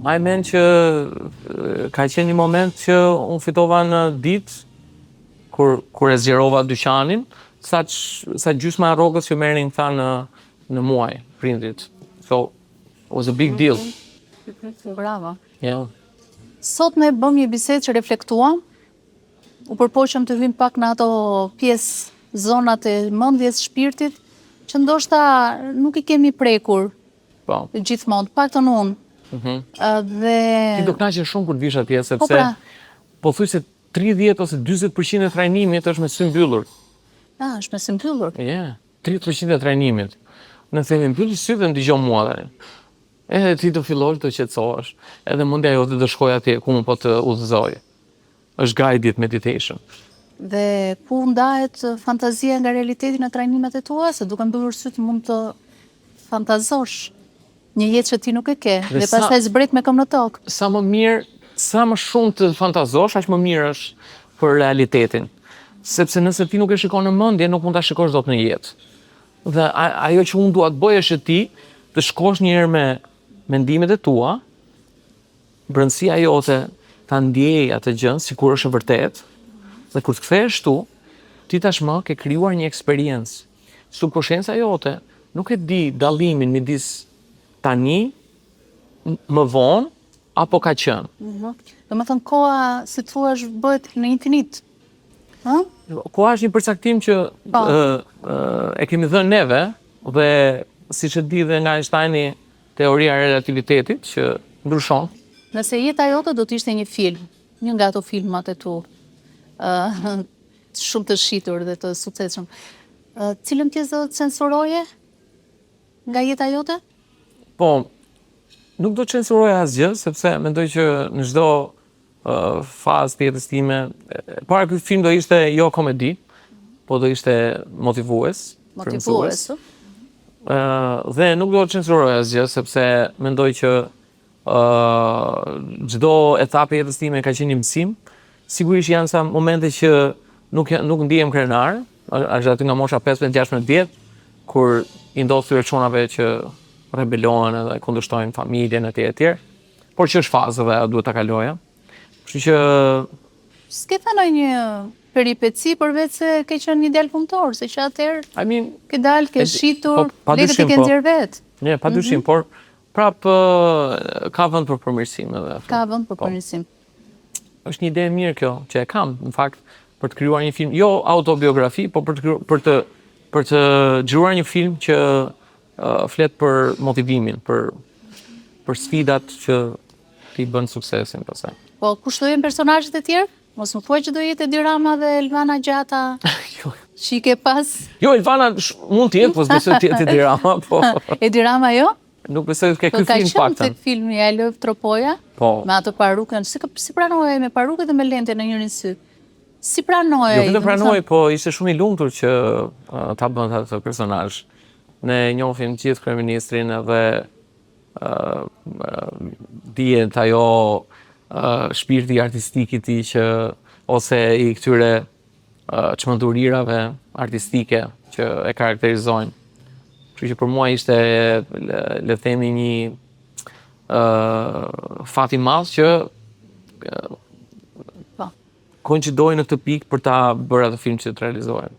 Ma e men që ka qenë një moment që unë fitova në ditë kur e zgjerova dyqanin, sa gjysma e rrogës që merrnin tha në muaj prindrit. So it was a big deal. Bravo. Yeah. Sot ne bëm një bisedë që reflektuam, u përpoqëm të vim pak në ato pjesë, zonat e mendjes, shpirtit, që ndoshta nuk i kemi prekur Po. gjithmonë, paktën unë. Ti do kënaqesh shumë kur të vish atje, sepse pra. po thuj se 30 ose 40% e trajnimit është me sy mbyllur. Është me sy mbyllur. 30% e trajnimit. Në themi mbylli syt dhe më dëgjon mua tani. Edhe ti do fillosh të qetësohesh, edhe mendja jote do shkojë atje ku më po të udhëzoj. Është guided meditation. Dhe ku ndahet fantazia nga realiteti në trajnimet e tua, se duke mbyllur syt mund të fantazosh një jetë që ti nuk e ke, dhe pastaj zbret me këmbë në tokë. Sa më shumë të fantazosh, aq më mirë është për realitetin. Sepse nëse ti nuk e shikon në mendje, nuk mund ta shikosh dot në jetë. Dhe ajo që unë dua të bëj është ti të shkosh një herë me mendimet e tua, brendësia jote ta ndjej atë gjë sikur është e vërtetë. Dhe kur të kthehesh tu, ti tashmë ke krijuar një eksperiencë. Subkonscienca jote nuk e di dallimin midis tani, më vonë, apo ka qenë. Do me thënë, koha, si thua, bëhet në infinit. Koha është një përcaktim që e kemi dhënë neve, dhe siç e di dhe nga Einsteini, teoria e relativitetit, që ndryshon. Nëse jeta jote do të ishte një film, një nga ato filmat e tu, shumë të shitur dhe të suksesshëm, cilën pjesë do të censuroje nga jeta jote? Po, nuk do të censuroja asgjë, sepse mendoj që në çdo fazë të jetës time, para ky film do ishte jo komedi, po do ishte motivues. Motivues. Dhe nuk do të censuroja asgjë, sepse mendoj që çdo etapë e jetës time ka qenë një mësim. Sigurisht janë sa momente që nuk ndihem krenar, është aty nga mosha 15-16 vjet, kur i ndodh këtyre çunave që rebelohen edhe kundërshtojnë familjen etj. Por që është fazë dhe duhet ta kaloja. Kështu që s'ke thënë një peripeci përveç se ke qenë një djalë punëtor, se që atëherë ke dalë, ke shitur, lekët i ke nxjerr vet. Ne, padyshim, por prap ka vend për përmirësim edhe. Ka vend për përmirësim. Është një ide e mirë kjo, që e kam, në fakt, për të krijuar një film, jo autobiografi, po për të xhiruar një film që flet për motivimin, për sfidat që ti bën suksesin pastaj. Po, kush do jenë personazhet e tjerë? Mos më thuaj që do jetë Edi Rama dhe Elvana Gjata. Që i ke pas? Jo, Elvana mund të jetë, po s'besoj të jetë Edi Rama, po. Edi Rama jo? Nuk besoj të ke ky film paktën. Ka qenë paktën. tek filmi I Love Tropoja, me atë parukën, si pranohej me parukën dhe me lente në njërin sy. Si pranohej? Jo, vetëm pranoj, po ishte shumë i lumtur që ta bënte atë personazh. Ne njohim gjithë kryeministrin edhe dihet ajo shpirti artistik i tij që ose I këtyre çmendurirave artistike që e karakterizojnë. Kështu që për mua ishte, le themi, një fat I madh që koincidoi në këtë pikë për ta bërë atë film që të realizohem.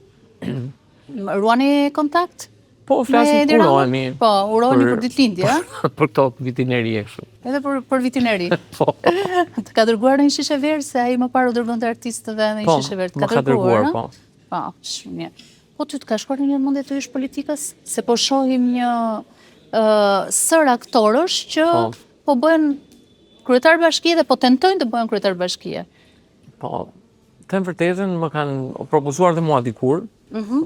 Ruani kontakt? Po, flasim, urohemi. Po, uroheni për ditëlindje, a? Për këto vitineri e kështu. Edhe për vitineri. Po. Të ka dërguar në një shishe verë, se ai më parë u dërgonte artistëve në një shishe verë. Po, më ka dërguar, po. Po, shumë mirë. Po, ty të ka shkuar në një mendje të ish politikës? Se po shohim një sër aktorësh që po bëhen kryetar bashkie dhe po tentojnë të bëhen kryetar bashkie. Po, them vërtetën, më kanë propozuar dhe mua dikur,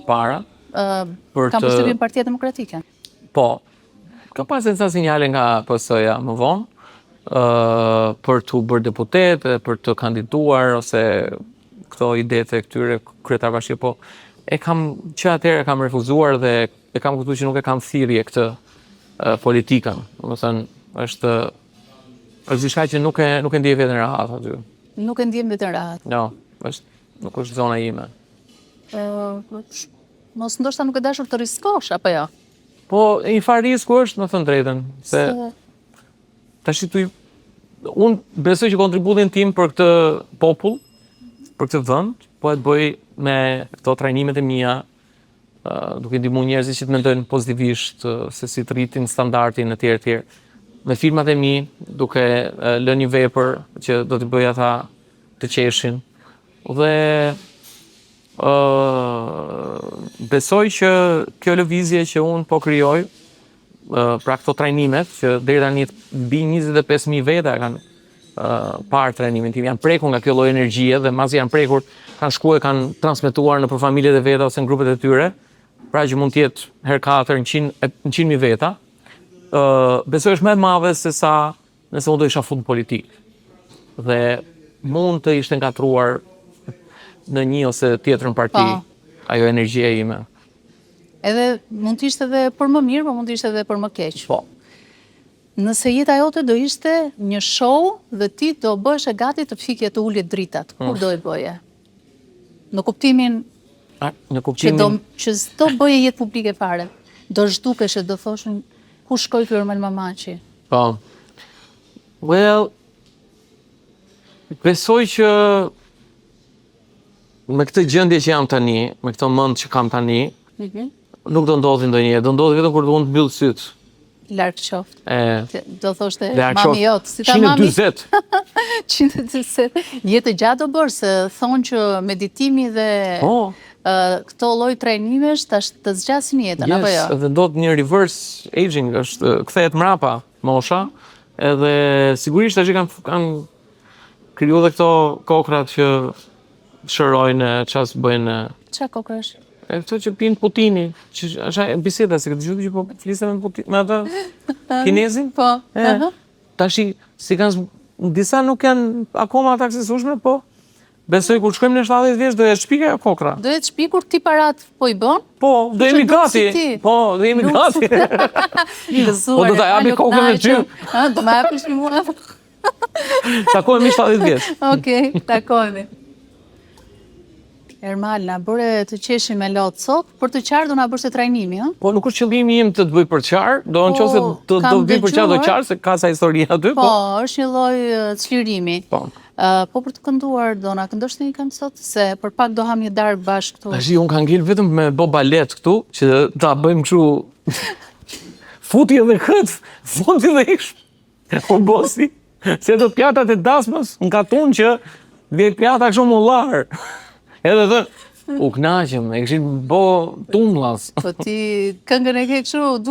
para. Kam përshtypjen Partia Demokratike. Po, ka pasur ca sinjale nga PS-ja më vonë, për të bërë deputet, për të kandiduar, ose këto idetë e këtyre kryetar bashkie, po që atëherë kam refuzuar dhe e kam kuptuar që nuk e kam thirrje këtë politikën. Domethënë, është diçka që nuk e ndjej veten rahat aty. Nuk e ndjem veten rahat. Jo, nuk është zona ime. Mos ndoshta nuk e dashur të riskosh, apo jo? Po, një farë risku është, më thënë drejtën, se tash unë besoj që kontributin tim për këtë popull, për këtë vend, po e të bëj me këto trajnimet e mia, duke ndihmuar njerëzit që të mendojnë pozitivisht, se si të rritin standardin etj. Me filmat e mi, duke lënë një vepër që do t'i bëj ata të qeshin. Dhe besoj që kjo lëvizje që unë po krijoj pra këto trajnimet, që deri tani mbi 25.000 veta kanë parë trajnimin tim, janë prekur nga kjo lloj energjie dhe mbasi janë prekur, kanë shkuar, kanë transmetuar në për familjet e veta ose në grupet e tyre, pra që mund të jetë herë 4 100.000 veta. Besoj është më e madhe se sa nëse unë do isha fund politik. Dhe mund të ishte ngatruar në një ose tjetrën parti ajo energjia ime. Edhe mund të ishte edhe për më mirë, po mund të ishte edhe për më keq. Po. Nëse jeta jote do ishte një show dhe ti do bësh e gati të fikje të ulje dritat, kur do e bëje? Në kuptimin që s'do bëje jetë publike fare. Do zhdukesh e do thoshin ku shkoj ky Ermal Mamaçi. Po. Well, besoj që me këtë gjendje që jam tani, me këtë mend që kam tani, nuk do ndodhi ndonjëherë, do ndodhi vetëm kur do unë të mbyll syt. Larg qoftë. Do thoshte larg mami jot, si ta mami. 140. 140. Jetë gjatë do bërë, se thonë që meditimi dhe këto lloj trajnimesh tash të zgjasin jetën, apo jo? Dhe ndodh një reverse aging, është kthehet mrapa mosha, edhe sigurisht tash kanë kriju dhe këto kokrat që shërojnë, çfarë bëjnë. Çfarë kokrash? Këto që pinë Putini, që është biseda, se këtë gjithë që po flisem me ata kinezin. Po. Tashi, si kanë, disa nuk janë akoma të aksesueshme, po besoj kur shkojmë në 70 vjeç do jetë shpika ajo kokra. Do jetë shpikur ti parat po i bën? Po, do jemi gati. Po, do jemi gati. Po do ta japi kokën me ty. Do më japish mua. Takohemi 70 vjeç. Okej, takohemi. Ermal, na bëre të qeshim me lot sot, për të qarë do na bësh të trajnimi, ëh? Po nuk është qëllimi im të bëj për qarë, do në qoftë se do bëj për qarë do qarë, se ka sa histori aty, po. Po, është një lloj çlirimi. Po. Po për të kënduar, do na këndosh një këngë sot, se për pak do ham një darkë bashkë këtu. Tashi unë kam ngel vetëm me bo balet këtu, që ta bëjmë kështu futi edhe kët, fundi dhe ish. O bosi, se do pjatat e dasmës, në katun që vje pjata kështu mullar. Edhe dhe, u knaqëm, e këshin bo tumlas. Po ti këngën e ke kështu,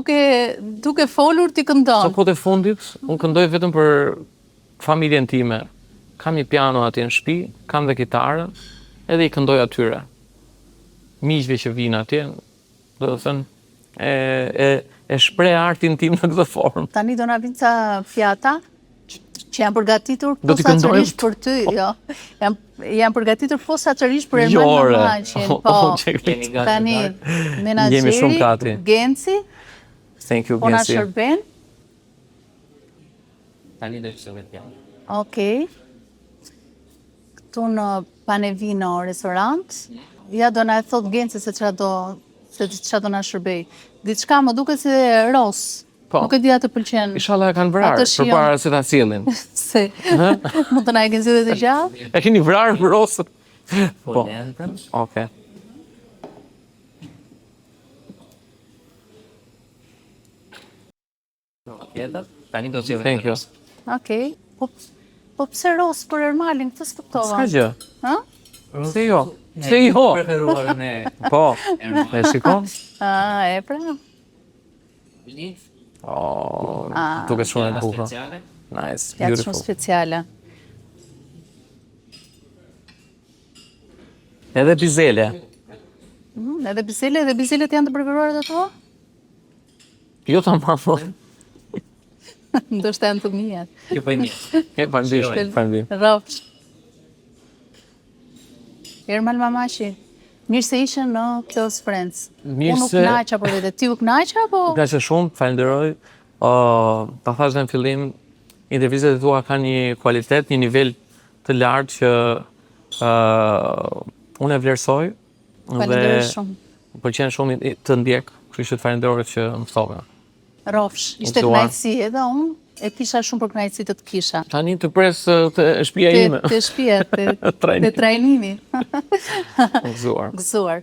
duke folur ti këndon. Sa kohët e fundit, unë këndoj vetëm për familjen time. Kam një piano aty në shtëpi, kam dhe kitarën, edhe i këndoj atyre. Miqve që vinë atje, do të thënë, e shpreh artin tim në këtë formë. Tani do na vinë ca fjata që janë përgatitur posaçërisht për ty, jo. Janë përgatitur posaçërisht për Ermal Mamaçin. Po. Tani menaxheri Genci. Thank you, Genci. Po na shërben. Tani do të shkojmë piano. Okej. Këtu në Panevino restorant. Ja do na e thot Genci se çfarë do na shërbej. Diçka më duket si ros. Po. Nuk e di atë pëlqen. Inshallah e kanë vrarë përpara se ta sjellin. Se. Mund të na e kenë zgjedhur të gjallë? E keni vrarë për rosën? Po. Okej. Tani do të sjellë. Thank you. Okej. Po pse ros për Ermalin? Këtë s'kuptova. S'ka gjë. Ë? Se jo. Se jo. Preferuar ne. Po. E shikon? E pra. Duke shumë e bukur. Nice, Jatë beautiful. shumë speciale. Edhe bizele. Edhe bizelet janë të preferuarat ato? Jo ta marrë. Ndoshta janë të mia. Ju bëj mirë. E faleminderit. Rrofsh. Ermal Mamaçi, mirë se ishe në Close Friends. Unë nuk knaqa për vete. Ti u knaqa apo? Knaqa shumë, falenderoj. Ta thash në fillim, intervistat e tua kanë një kualitet, një nivel të lartë që unë e vlerësoj. Falenderoj shumë. Më pëlqen shumë të ndjek, kështu që të falenderoj që më ftove. Rrofsh, ishte kënaqësi edhe unë e kisha shumë për kënaqësi të kisha. Tani të pres të shtëpia ime. Te shtëpia, te trajnimi. Gëzuar. Gëzuar.